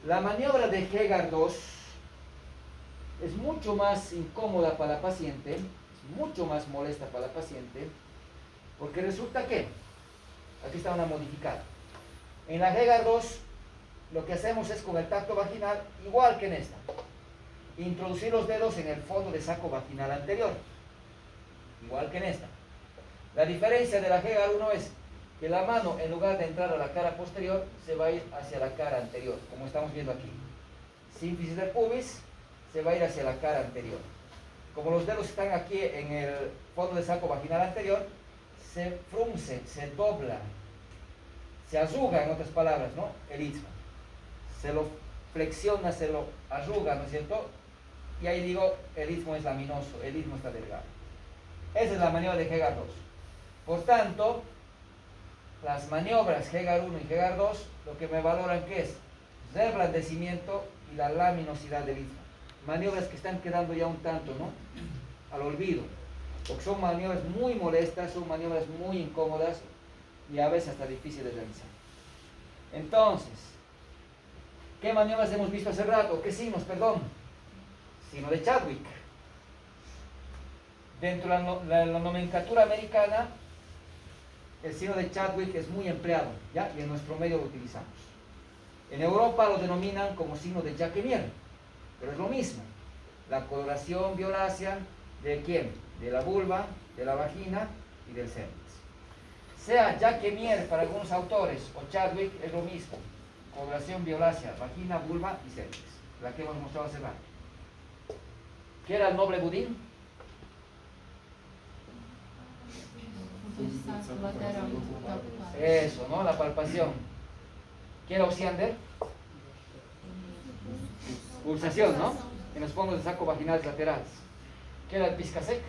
La maniobra de Hegar 2 es mucho más incómoda para la paciente, es mucho más molesta para la paciente, porque resulta que, aquí está una modificada. En la Hegar 2, lo que hacemos es con el tacto vaginal, igual que en esta, introducir los dedos en el fondo de saco vaginal anterior, igual que en esta. La diferencia de la Hegar 1 es que la mano, en lugar de entrar a la cara posterior, se va a ir hacia la cara anterior, como estamos viendo aquí. Sínfisis del pubis se va a ir hacia la cara anterior. Como los dedos están aquí en el fondo del saco vaginal anterior, se frunce, se dobla, se arruga, en otras palabras, ¿no? El istmo. Se lo flexiona, se lo arruga, ¿no es cierto? Y ahí digo, el istmo es laminoso, el istmo está delgado. Esa es la maniobra de Hegar 2. Por tanto, las maniobras Hegar 1 y Hegar 2, lo que me valoran que es reblandecimiento y la laminosidad del istmo. Maniobras que están quedando ya un tanto, ¿no?, al olvido, porque son maniobras muy molestas, son maniobras muy incómodas y a veces hasta difíciles de realizar. Entonces, ¿qué maniobras hemos visto hace rato? ¿Qué signos, perdón? Signo de Chadwick. Dentro de la nomenclatura americana, el signo de Chadwick es muy empleado, ¿ya? Y en nuestro medio lo utilizamos. En Europa lo denominan como signo de Jacqueminot, pero es lo mismo. La coloración violácea ¿de quién? De la vulva, de la vagina y del cervix. Sea Jacqueminot para algunos autores o Chadwick, es lo mismo. Coloración violácea, vagina, vulva y cervix, la que hemos mostrado hace rato. ¿Qué era el noble Budín? Eso, ¿no? La palpación. ¿Qué era Osiander? Pulsación, ¿no? En los fondos de saco vaginales laterales. ¿Qué era el Piscasec?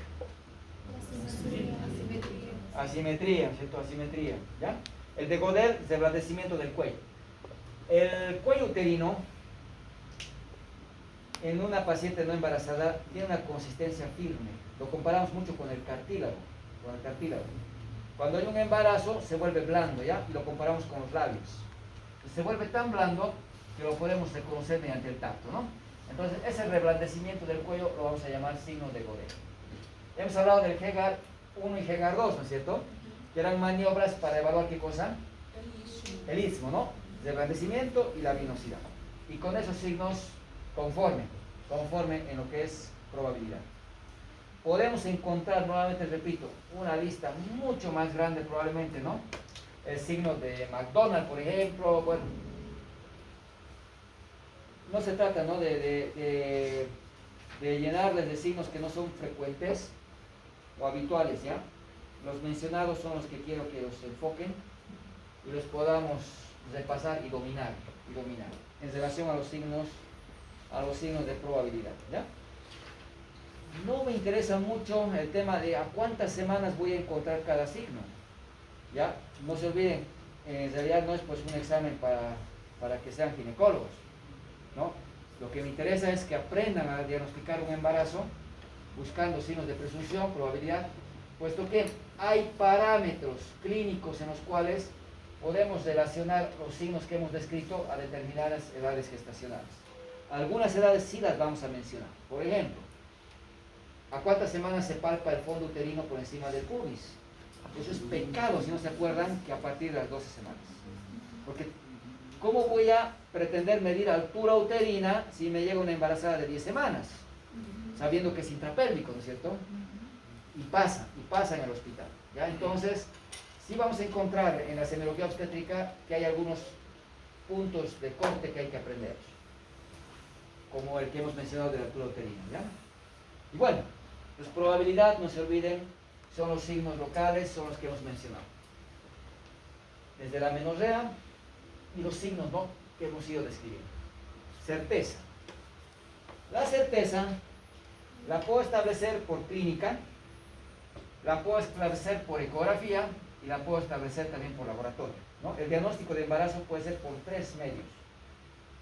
Asimetría, ¿cierto? Asimetría, ¿ya? El de Godel, reblandecimiento del cuello. El cuello uterino, en una paciente no embarazada, tiene una consistencia firme. Lo comparamos mucho con el cartílago. Cuando hay un embarazo, se vuelve blando, ¿ya? Y lo comparamos con los labios. Y se vuelve tan blando que lo podemos reconocer mediante el tacto, ¿no? Entonces, ese reblandecimiento del cuello lo vamos a llamar signo de Godel. Hemos hablado del Hegar 1 y Hegar 2, ¿no es cierto? Que eran maniobras para evaluar qué cosa? El istmo, ¿no? Reblandecimiento y laminosidad. Y con esos signos conforme en lo que es probabilidad. Podemos encontrar, nuevamente repito, una lista mucho más grande probablemente, ¿no? El signo de McDonald, por ejemplo, bueno. No se trata, ¿no?, de llenarles de signos que no son frecuentes o habituales, ¿ya? Los mencionados son los que quiero que los enfoquen y los podamos repasar y dominar en relación a los signos de probabilidad, ¿ya? No me interesa mucho el tema de a cuántas semanas voy a encontrar cada signo, ¿ya? No se olviden, en realidad no es pues un examen para que sean ginecólogos, ¿no? Lo que me interesa es que aprendan a diagnosticar un embarazo buscando signos de presunción, probabilidad, puesto que hay parámetros clínicos en los cuales podemos relacionar los signos que hemos descrito a determinadas edades gestacionales. Algunas edades sí las vamos a mencionar. Por ejemplo, ¿a cuántas semanas se palpa el fondo uterino por encima del pubis? Eso es pecado, si no se acuerdan, que a partir de las 12 semanas. Porque, ¿cómo voy a pretender medir altura uterina si me llega una embarazada de 10 semanas? Sabiendo que es intrapélvico, ¿no es cierto? Y pasa en el hospital, ¿ya? Entonces, sí vamos a encontrar en la semiología obstétrica que hay algunos puntos de corte que hay que aprender, como el que hemos mencionado de la altura uterina, ¿ya? Y bueno, pues probabilidad, no se olviden, son los signos locales, son los que hemos mencionado. Desde la menorrea y los signos, ¿no?, que hemos ido describiendo. Certeza. La certeza la puedo establecer por clínica, la puedo establecer por ecografía y la puedo establecer también por laboratorio, ¿no? El diagnóstico de embarazo puede ser por 3 medios: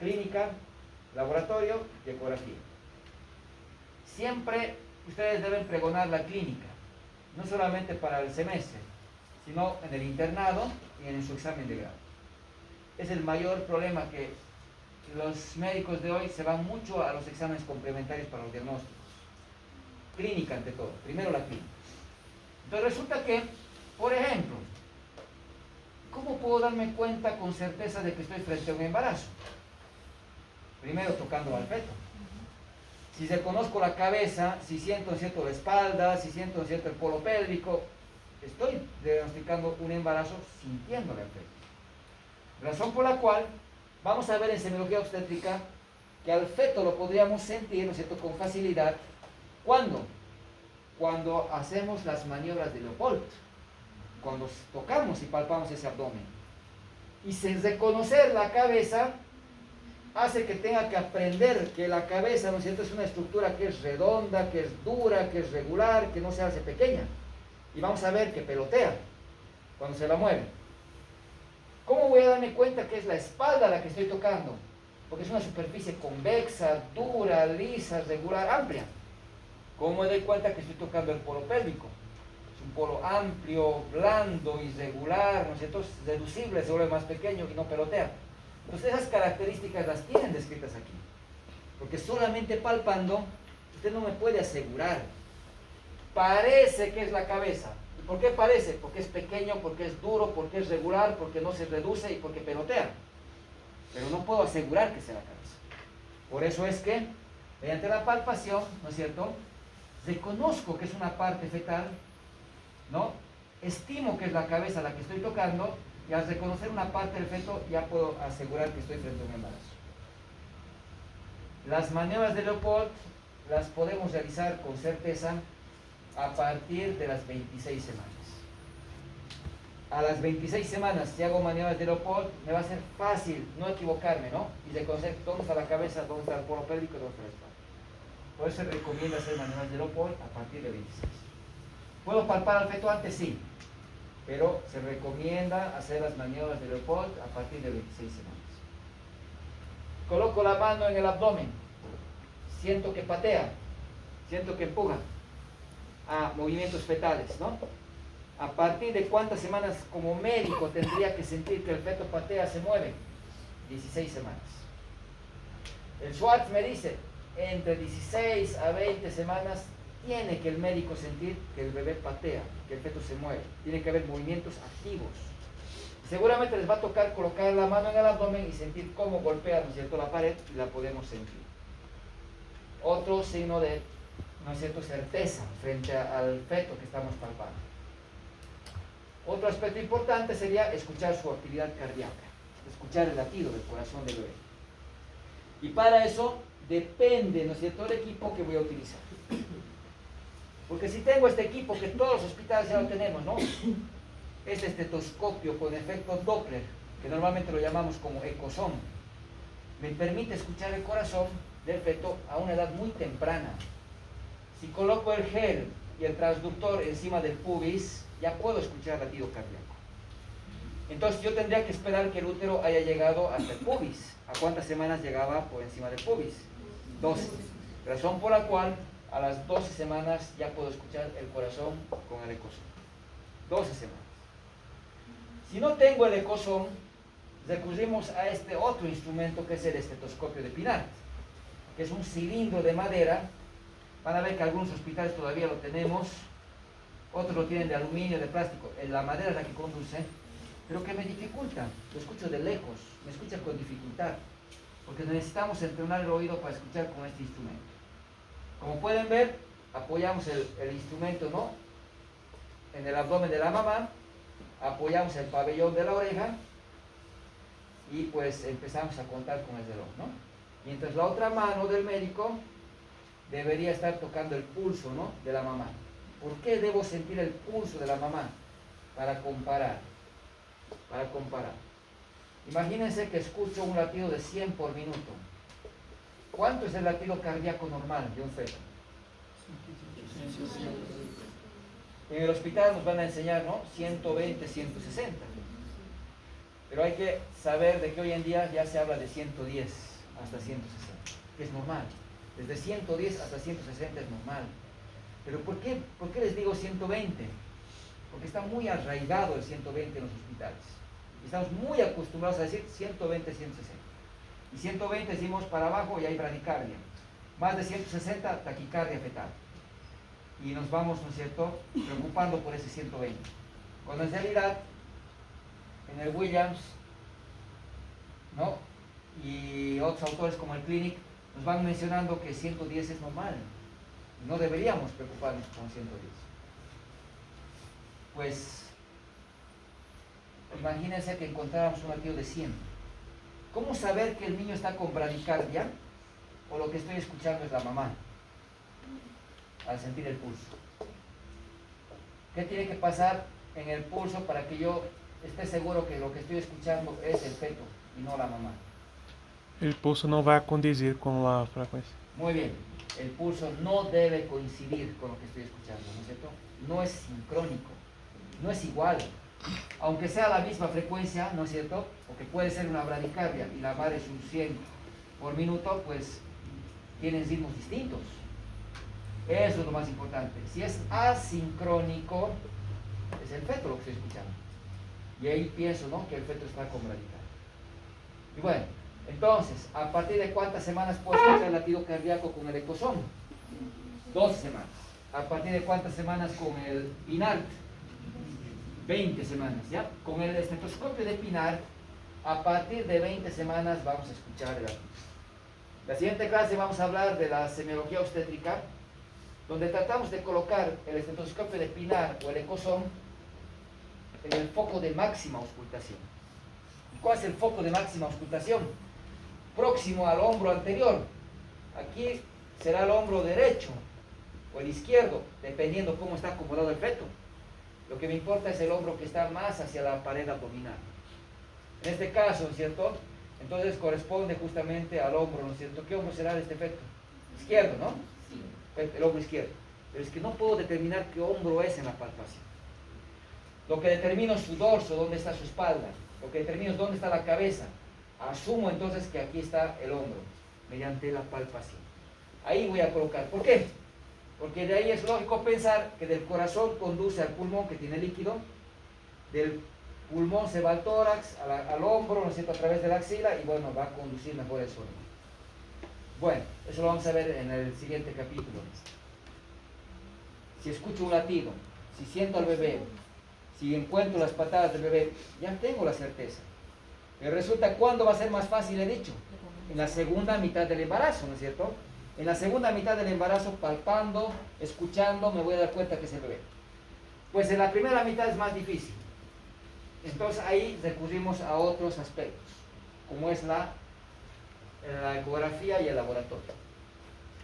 clínica, laboratorio y ecografía. Siempre ustedes deben pregonar la clínica, no solamente para el semestre, sino en el internado y en su examen de grado. Es el mayor problema, que los médicos de hoy se van mucho a los exámenes complementarios para los diagnósticos. clínica ante todo, primero la clínica. Entonces resulta que, por ejemplo, ¿cómo puedo darme cuenta con certeza de que estoy frente a un embarazo? Primero tocando al feto. Si reconozco la cabeza, si siento en cierto la espalda, si siento en cierto el polo pélvico, estoy diagnosticando un embarazo sintiéndole al feto. Razón por la cual vamos a ver en semiología obstétrica que al feto lo podríamos sentir, ¿no es cierto?, con facilidad. ¿Cuándo? Cuando hacemos las maniobras de Leopold, cuando tocamos y palpamos ese abdomen. Y sin reconocer la cabeza, hace que tenga que aprender que la cabeza, ¿no es cierto?, es una estructura que es redonda, que es dura, que es regular, que no se hace pequeña. Y vamos a ver que pelotea cuando se la mueve. ¿Cómo voy a darme cuenta que es la espalda la que estoy tocando? Porque es una superficie convexa, dura, lisa, regular, amplia. ¿Cómo me doy cuenta que estoy tocando el polo pélvico? Es un polo amplio, blando, irregular, ¿no es cierto?, reducible, se vuelve más pequeño y no pelotea. Entonces esas características las tienen descritas aquí. Porque solamente palpando, usted no me puede asegurar. Parece que es la cabeza. ¿Y por qué parece? Porque es pequeño, porque es duro, porque es regular, porque no se reduce y porque pelotea. Pero no puedo asegurar que sea la cabeza. Por eso es que, mediante la palpación, ¿no es cierto?, reconozco que es una parte fetal, ¿no? Estimo que es la cabeza la que estoy tocando, y al reconocer una parte del feto ya puedo asegurar que estoy frente a un embarazo. Las maniobras de Leopold las podemos realizar con certeza a partir de las 26 semanas. A las 26 semanas, si hago maniobras de Leopold, me va a ser fácil no equivocarme, ¿no? Y reconocer dónde está la cabeza, dónde está el polo pélvico y dónde está la espalda. Por eso se recomienda hacer maniobras de Leopold a partir de 26. ¿Puedo palpar al feto antes? Sí. Pero se recomienda hacer las maniobras de Leopold a partir de 26 semanas. Coloco la mano en el abdomen. Siento que patea. Siento que empuja. Movimientos fetales, ¿no? ¿A partir de cuántas semanas como médico tendría que sentir que el feto patea, se mueve? 16 semanas. El Schwartz me dice, entre 16 a 20 semanas tiene que el médico sentir que el bebé patea, que el feto se mueve. Tiene que haber movimientos activos. Seguramente les va a tocar colocar la mano en el abdomen y sentir cómo golpea, ¿no es cierto?, la pared, y la podemos sentir. Otro signo de, ¿no es cierto?, certeza frente al feto que estamos palpando. Otro aspecto importante sería escuchar su actividad cardíaca, escuchar el latido del corazón del bebé. Y para eso depende, ¿no es cierto?, el equipo que voy a utilizar. Porque si tengo este equipo, que todos los hospitales ya lo tenemos, ¿no? Este estetoscopio con efecto Doppler, que normalmente lo llamamos como ecosón, me permite escuchar el corazón del feto a una edad muy temprana. Si coloco el gel y el transductor encima del pubis, ya puedo escuchar el latido cardíaco. Entonces yo tendría que esperar que el útero haya llegado hasta el pubis. ¿A cuántas semanas llegaba por encima del pubis? 12. Razón por la cual a las 12 semanas ya puedo escuchar el corazón con el ecosón. 12 semanas. Si no tengo el ecosón, recurrimos a este otro instrumento que es el estetoscopio de Pinart, que es un cilindro de madera. Van a ver que algunos hospitales todavía lo tenemos, otros lo tienen de aluminio, de plástico. La madera es la que conduce, pero que me dificulta. Lo escucho de lejos, me escucha con dificultad, porque necesitamos entrenar el oído para escuchar con este instrumento. Como pueden ver, apoyamos el instrumento, ¿no?, en el abdomen de la mamá, apoyamos el pabellón de la oreja y pues empezamos a contar con el reloj, ¿no? Mientras la otra mano del médico debería estar tocando el pulso, ¿no?, de la mamá. ¿Por qué debo sentir el pulso de la mamá? Para comparar. Para comparar. Imagínense que escucho un latido de 100 por minuto. ¿Cuánto es el latido cardíaco normal de un feto? En el hospital nos van a enseñar, ¿no?, 120, 160. Pero hay que saber de que hoy en día ya se habla de 110 hasta 160, que es normal. Desde 110 hasta 160 es normal. Pero ¿por qué les digo 120? Porque está muy arraigado el 120 en los hospitales. Y estamos muy acostumbrados a decir 120, 160. Y 120 decimos para abajo y hay bradicardia. Más de 160, taquicardia fetal. y nos vamos, ¿no es cierto?, preocupando por ese 120. Cuando en realidad, en el Williams, ¿no?, y otros autores como el Clinic, nos van mencionando que 110 es normal. No deberíamos preocuparnos con 110. Pues, imagínense que encontráramos un latido de 100. ¿Cómo saber que el niño está con bradicardia? O lo que estoy escuchando es la mamá, al sentir el pulso. ¿Qué tiene que pasar en el pulso para que yo esté seguro que lo que estoy escuchando es el feto y no la mamá? El pulso no va a condizer con la frecuencia. Muy bien, el pulso no debe coincidir con lo que estoy escuchando, ¿no es cierto? No es sincrónico, no es igual. Aunque sea la misma frecuencia, ¿no es cierto? Porque puede ser una bradicardia y la madre es un 100 por minuto, pues tienen ritmos distintos. Eso es lo más importante. Si es asincrónico, es el feto lo que estoy escuchando. Y ahí pienso, ¿no?, que el feto está con bradicardia. Y bueno, entonces, ¿a partir de cuántas semanas puedo escuchar el latido cardíaco con el ecosoma? 12 semanas. ¿A partir de cuántas semanas con el Pinart? 20 semanas, ¿ya? Con el estetoscopio de Pinart, a partir de 20 semanas vamos a escuchar el latido. La siguiente clase vamos a hablar de la semiología obstétrica, donde tratamos de colocar el estetoscopio de Pinart o el ecosoma en el foco de máxima auscultación. ¿Y cuál es el foco de máxima auscultación? Próximo al hombro anterior. Aquí será el hombro derecho o el izquierdo, dependiendo cómo está acomodado el feto. Lo que me importa es el hombro que está más hacia la pared abdominal. En este caso, ¿cierto?, entonces corresponde justamente al hombro, ¿no es cierto? ¿Qué hombro será de este feto? Izquierdo, ¿no? El hombro izquierdo. Pero es que no puedo determinar qué hombro es en la palpación. Lo que determino es su dorso, dónde está su espalda. Lo que determino es dónde está la cabeza. Asumo entonces que aquí está el hombro, mediante la palpación. Ahí voy a colocar. ¿Por qué? Porque de ahí es lógico pensar que del corazón conduce al pulmón, que tiene líquido, del pulmón se va al tórax, al hombro, ¿no es cierto?, a través de la axila, y bueno, va a conducir mejor el sonido. Bueno, eso lo vamos a ver en el siguiente capítulo. Si escucho un latido, si siento al bebé, si encuentro las patadas del bebé, ya tengo la certeza. Pero resulta, ¿cuándo va a ser más fácil? He dicho, en la segunda mitad del embarazo, ¿no es cierto? En la segunda mitad del embarazo, palpando, escuchando, me voy a dar cuenta que es el bebé. Pues en la primera mitad es más difícil. Entonces ahí recurrimos a otros aspectos, como es la ecografía y el laboratorio.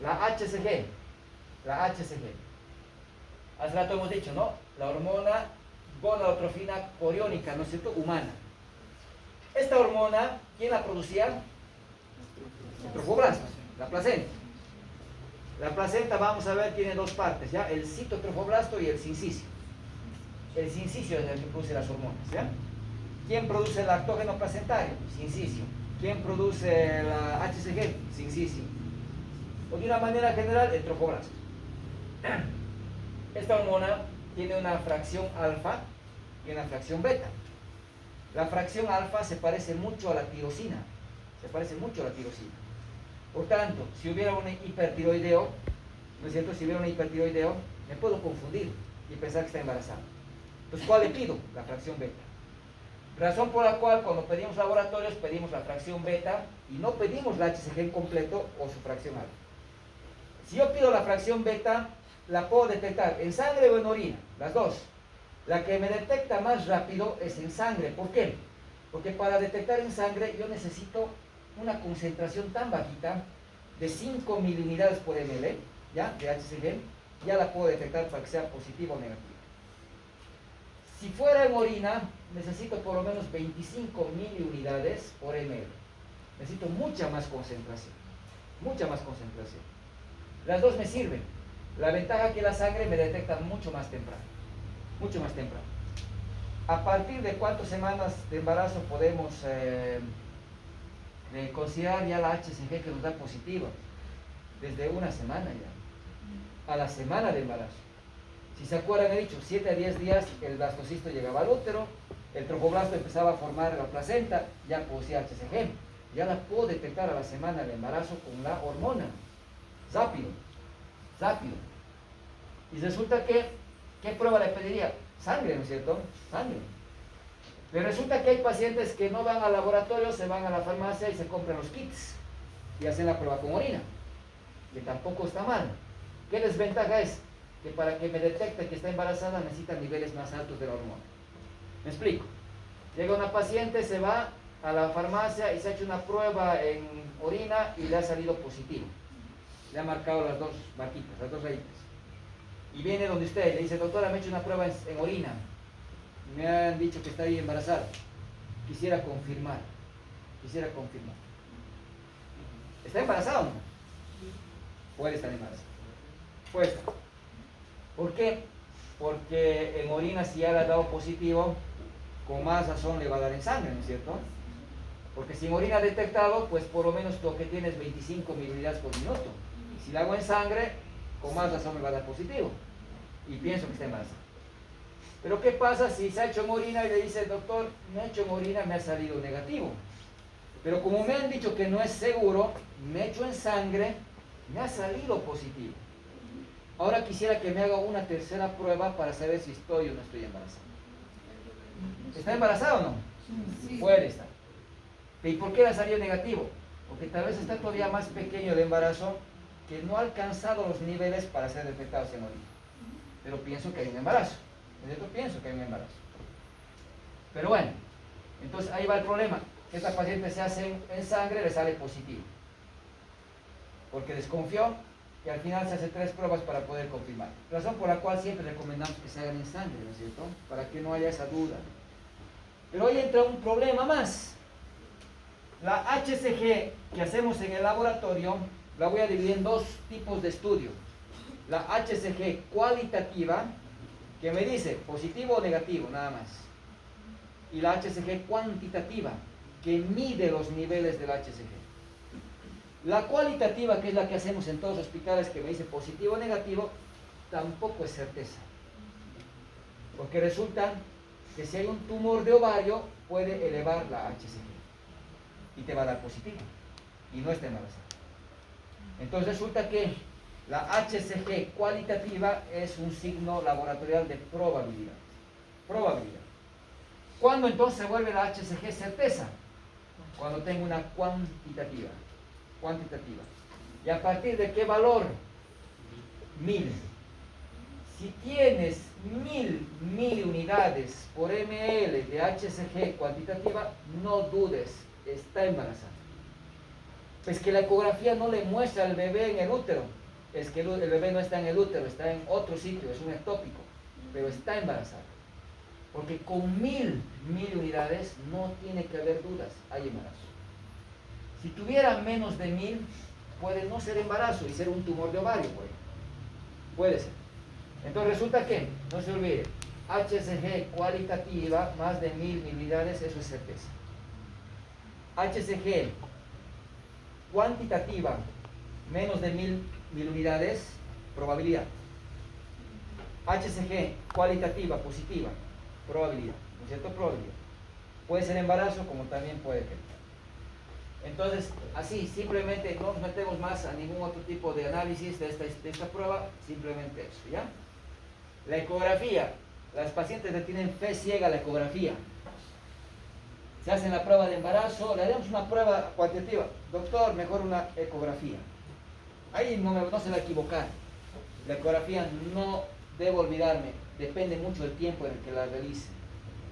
La HCG. Hace rato hemos dicho, ¿no? La hormona gonadotrofina coriónica, ¿no es cierto?, humana. Esta hormona, ¿quién la producía? El trofoblasto, la placenta. La placenta, vamos a ver, tiene dos partes, ¿ya? El citotrofoblasto y el sincicio. El sincicio es el que produce las hormonas, ¿ya? ¿Quién produce el lactógeno placentario? Sincicio. ¿Quién produce la HCG? Sincicio. O de una manera general, el trofoblasto. Esta hormona tiene una fracción alfa y una fracción beta. La fracción alfa se parece mucho a la tirosina. Por tanto, si hubiera un hipertiroideo, ¿no es cierto? Si hubiera un hipertiroideo, me puedo confundir y pensar que está embarazada. Entonces, ¿cuál le pido? La fracción beta. Razón por la cual cuando pedimos laboratorios pedimos la fracción beta y no pedimos la HCG en completo o su fracción alfa. Si yo pido la fracción beta, la puedo detectar en sangre o en orina, las dos. La que me detecta más rápido es en sangre. ¿Por qué? Porque para detectar en sangre yo necesito una concentración tan bajita de 5 miliunidades por ml, ¿ya?, de HCG, ya la puedo detectar para que sea positiva o negativa. Si fuera en orina, necesito por lo menos 25 miliunidades por ml. Necesito mucha más concentración. Las dos me sirven. La ventaja es que la sangre me detecta mucho más temprano. ¿A partir de cuántas semanas de embarazo podemos considerar ya la HCG que nos da positiva? Desde una semana ya. A la semana de embarazo. Si se acuerdan, he dicho, 7 a 10 días el blastocisto llegaba al útero, el trofoblasto empezaba a formar la placenta, ya producía HCG. Ya la puedo detectar a la semana de embarazo con la hormona. Rápido. Y resulta que, ¿qué prueba le pediría? Sangre, ¿no es cierto? Sangre. Pero resulta que hay pacientes que no van al laboratorio, se van a la farmacia y se compran los kits y hacen la prueba con orina, que tampoco está mal. ¿Qué desventaja es? Que para que me detecte que está embarazada necesita niveles más altos de la hormona. ¿Me explico? Llega una paciente, se va a la farmacia y se ha hecho una prueba en orina y le ha salido positivo. Le ha marcado las dos marquitas, las dos rayitas. Y viene donde usted y le dice, doctora, me he hecho una prueba en orina. Me han dicho que está ahí embarazada. Quisiera confirmar. Quisiera confirmar. ¿Está embarazada o no? Puede estar embarazada. Puede estar. ¿Por qué? Porque en orina, si ya le ha dado positivo, con más razón le va a dar en sangre, ¿no es cierto? Porque si en orina ha detectado, pues por lo menos lo que tiene es 25 miliunidades por minuto. Y si la hago en sangre, con más razón me va a dar positivo. Y pienso que está embarazada. Pero ¿qué pasa si se ha hecho en orina y le dice, doctor, me ha hecho en orina, me ha salido negativo? Pero como me han dicho que no es seguro, me he hecho en sangre, me ha salido positivo. Ahora quisiera que me haga una tercera prueba para saber si estoy o no estoy embarazada. ¿Está embarazada o no? Sí. Puede estar. ¿Y por qué le ha salido negativo? Porque tal vez está todavía más pequeño el embarazo, que no ha alcanzado los niveles para ser detectados en orina. Pero pienso que hay un embarazo. Yo pienso que hay un embarazo. Pero bueno, entonces ahí va el problema. Esta paciente se hace en sangre, le sale positivo. Porque desconfió y al final se hace 3 pruebas para poder confirmar. Razón por la cual siempre recomendamos que se hagan en sangre, ¿no es cierto? Para que no haya esa duda. Pero hoy entra un problema más. La HCG que hacemos en el laboratorio la voy a dividir en 2 tipos de estudio. La HCG cualitativa, que me dice positivo o negativo, nada más. Y la HCG cuantitativa, que mide los niveles del HCG. La cualitativa, que es la que hacemos en todos los hospitales, que me dice positivo o negativo, tampoco es certeza. Porque resulta que si hay un tumor de ovario, puede elevar la HCG. Y te va a dar positivo. Y no está embarazada. Entonces resulta que la HCG cualitativa es un signo laboratorial de probabilidad. Probabilidad. ¿Cuándo entonces se vuelve la HCG certeza? Cuando tengo una cuantitativa. Cuantitativa. ¿Y a partir de qué valor? 1000. Si tienes 1000 miliunidades por ml de HCG cuantitativa, no dudes, está embarazada. Pues que la ecografía no le muestra al bebé en el útero. Es que el bebé no está en el útero, está en otro sitio, es un ectópico, pero está embarazada. Porque con 1000 miliunidades no tiene que haber dudas, hay embarazo. Si tuviera menos de 1000, puede no ser embarazo y ser un tumor de ovario, puede ser. Entonces resulta que, no se olvide, HCG cualitativa, más de 1000 miliunidades, eso es certeza. HCG cuantitativa, menos de 1000 miliunidades, probabilidad. HCG cualitativa, positiva, probabilidad, ¿no es cierto? Probabilidad. Puede ser embarazo como también puede que no. Entonces, así, simplemente no nos metemos más a ningún otro tipo de análisis de esta prueba, simplemente eso, ¿ya? La ecografía, las pacientes le tienen fe ciega a la ecografía. Se hacen la prueba de embarazo, le damos una prueba cuantitativa. Doctor, mejor una ecografía. Ahí no se va a equivocar. La ecografía no debo olvidarme, depende mucho del tiempo en el que la realice.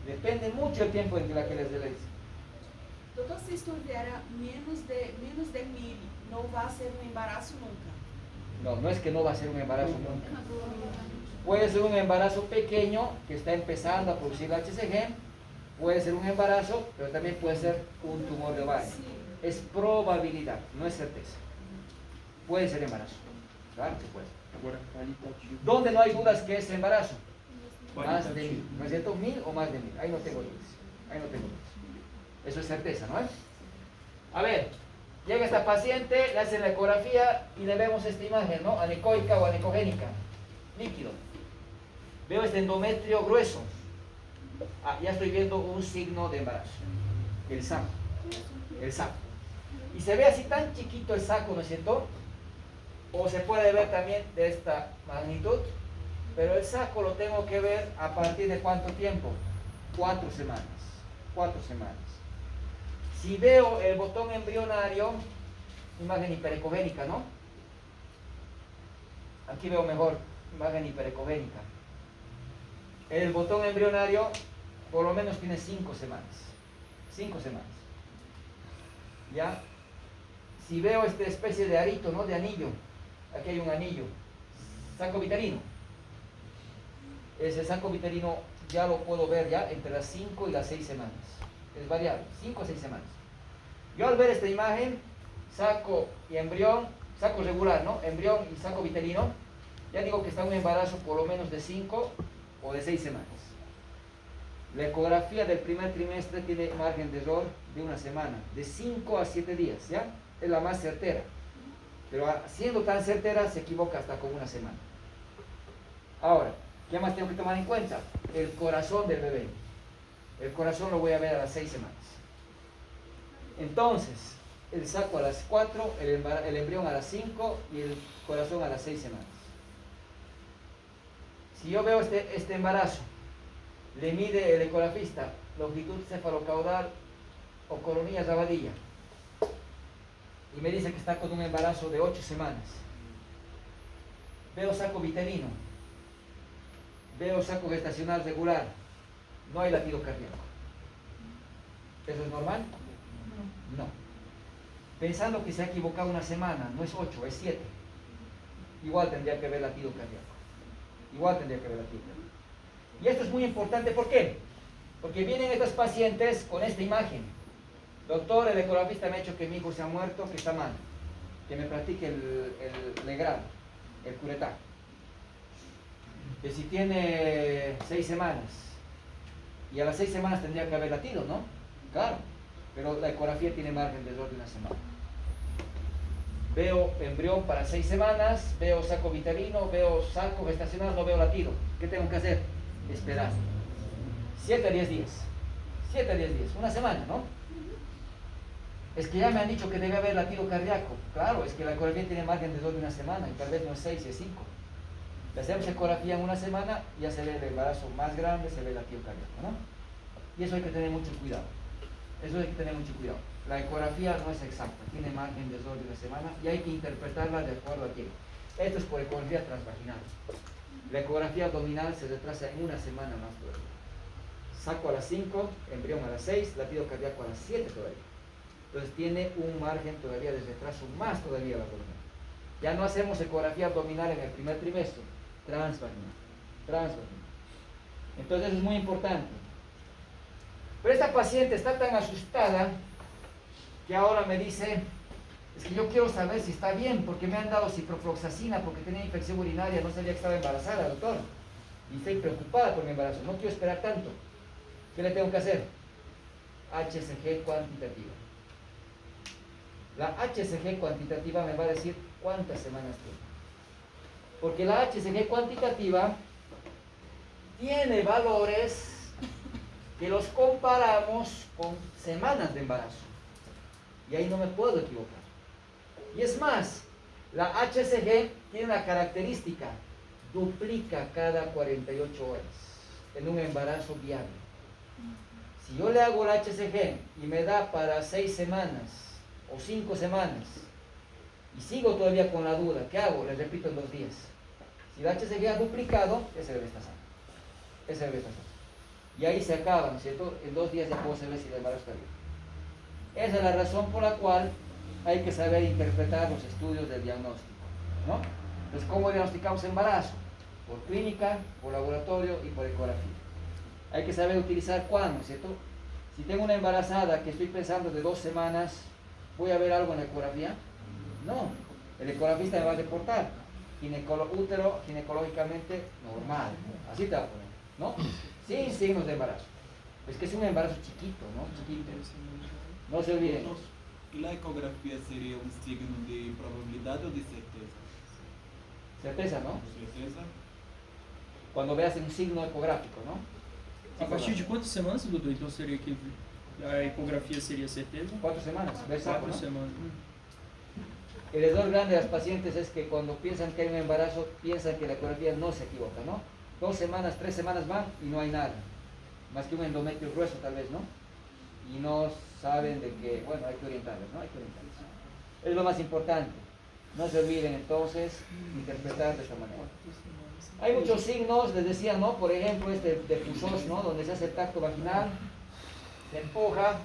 Depende mucho el tiempo en que les realice. Doutor, se estuviera menos de 1000, no va a ser un embarazo nunca. No, no es que no va a ser un embarazo nunca. Puede ser un embarazo pequeño que está empezando a producir la HCG, puede ser un embarazo, pero también puede ser un tumor de ovario. Sí. Es probabilidad, no es certeza. Puede ser embarazo. Claro que puede. Agora, qualitativo. ¿Dónde no hay dudas que es embarazo? Más de 1000. ¿No es cierto? 1000 o más de 1000. Ahí no tengo dudas. Ahí no tengo dudas. Eso es certeza, ¿no es? A ver, llega esta paciente, le hacen la ecografía y le vemos esta imagen, ¿no? Anecoica o anecogénica. Líquido. Veo este endometrio grueso. Ah, ya estoy viendo un signo de embarazo. El saco. El saco. Y se ve así tan chiquito el saco, ¿no es cierto? O se puede ver también de esta magnitud. pero el saco lo tengo que ver a partir de cuánto tiempo, 4 semanas, 4 semanas. Si veo el botón embrionario, imagen hiperecogénica, ¿no? Aquí veo mejor, imagen hiperecogénica. El botón embrionario por lo menos tiene 5 semanas. 5 semanas. ¿Ya? Si veo esta especie de arito, ¿no? De anillo. Aquí hay un anillo. Saco vitelino. Ese saco vitelino ya lo puedo ver ya entre las 5 y las 6 semanas. Es variable, 5 a 6 semanas. Yo al ver esta imagen, saco y embrión, saco regular, ¿no? Embrión y saco vitelino, ya digo que está un embarazo por lo menos de 5 o de 6 semanas. La ecografía del primer trimestre tiene margen de error de 1 semana, de 5 a 7 días, ¿ya? Es la más certera. Pero siendo tan certera, se equivoca hasta con 1 semana. Ahora, ¿qué más tengo que tomar en cuenta? El corazón del bebé. El corazón lo voy a ver a las 6 semanas. Entonces, el saco a las 4, el embrión a las 5 y el corazón a las 6 semanas. Si yo veo este embarazo, le mide el ecografista longitud cefalocaudal o coronilla rabadilla y me dice que está con un embarazo de 8 semanas. Veo saco vitelino, veo saco gestacional regular, no hay latido cardíaco. ¿Eso es normal? No. Pensando que se ha equivocado 1 semana, no es 8, es 7. Igual tendría que haber latido cardíaco. Igual tendría que haber latido cardíaco. Y esto es muy importante, ¿por qué? Porque vienen estas pacientes con esta imagen. Doctor, el ecografista me ha dicho que mi hijo se ha muerto, que está mal. Que me practique el legrado, el curetá. Que si tiene 6 semanas, y a las 6 semanas tendría que haber latido, ¿no? Claro, pero la ecografía tiene margen de error de 1 semana. Veo embrión para 6 semanas, veo saco vitelino, veo saco gestacional, no veo latido. ¿Qué tengo que hacer? Esperar. 7 a 10 días. 7 a 10 días. 1 semana, ¿no? Es que ya me han dicho que debe haber latido cardíaco. Claro, es que la ecografía tiene margen de error de 1 semana y tal vez no es 6, es 5. Le hacemos ecografía en 1 semana, ya se ve el embarazo más grande, se ve el latido cardíaco, ¿no? Y eso hay que tener mucho cuidado. Eso hay que tener mucho cuidado. La ecografía no es exacta, tiene margen de error de 1 semana y hay que interpretarla de acuerdo a tiempo. Esto es por ecografía transvaginal. La ecografía abdominal se retrasa en 1 semana más todavía. Saco a las 5, embrión a las 6, latido cardíaco a las 7 todavía. Entonces tiene un margen todavía de retraso más todavía la abdominal. Ya no hacemos ecografía abdominal en el primer trimestre, transvaginal. Transvaginal. Entonces eso es muy importante. Pero esta paciente está tan asustada que ahora me dice, es que yo quiero saber si está bien, porque me han dado ciprofloxacina, porque tenía infección urinaria, no sabía que estaba embarazada, doctor. Y estoy preocupada por mi embarazo, no quiero esperar tanto. ¿Qué le tengo que hacer? HCG cuantitativa. La HCG cuantitativa me va a decir cuántas semanas tiene. Porque la HCG cuantitativa tiene valores que los comparamos con semanas de embarazo. Y ahí no me puedo equivocar. Y es más, la HCG tiene una característica, duplica cada 48 horas en un embarazo viable. Si yo le hago la HCG y me da para 6 semanas o 5 semanas y sigo todavía con la duda, ¿qué hago? Le repito en 2 días. Si la HCG ha duplicado, ese bebé está sano. Ese bebé está sano. Y ahí se acaba, ¿no es cierto? En 2 días ya puedo saber si el embarazo está bien. Esa es la razón por la cual hay que saber interpretar los estudios del diagnóstico, ¿no? Entonces, ¿cómo diagnosticamos embarazo? Por clínica, por laboratorio y por ecografía. Hay que saber utilizar cuándo, ¿cierto? Si tengo una embarazada que estoy pensando de 2 semanas, ¿voy a ver algo en la ecografía? No, el ecografista me va a reportar útero ginecológicamente normal, así te va a poner, ¿no? Sin signos de embarazo. Es que es un embarazo chiquito, ¿no? Chiquito. No se olviden. ¿La ecografía sería un signo de probabilidad o de certeza? Certeza, ¿no? Certeza. Cuando veas un signo ecográfico, ¿no? A partir de quantas semanas, Dudu, então seria que a ecografia seria certeza? 4 semanas, ves saco, 4 ¿no? semanas. El error grande de las pacientes es que cuando piensan que hay un embarazo, piensan que la ecografía no se equivoca, ¿no? 2 semanas, 3 semanas van y no hay nada, más que un endometrio grueso tal vez, ¿no? Y no saben de que, bueno, hay que orientarles, ¿no? Hay que orientarles. Es lo más importante. No se olviden entonces interpretar de esta manera. Hay muchos signos, les decía, ¿no? Por ejemplo, este de Pusos, ¿no? Donde se hace el tacto vaginal, se empuja,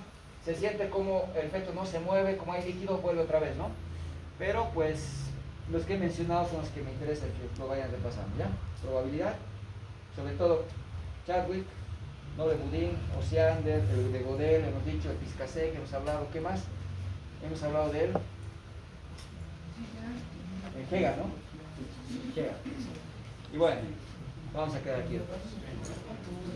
se siente como el feto no se mueve, como hay líquido, vuelve otra vez, ¿no? Pero pues los que he mencionado son los que me interesa que lo vayan repasando, ¿ya? Probabilidad, sobre todo Chadwick, Noble Budín, Osiander, el de Godel, hemos dicho, el Piscasé, que hemos hablado, ¿qué más? Hemos hablado de él. El Hega, ¿no? Hega. Y bueno, vamos a quedar aquí.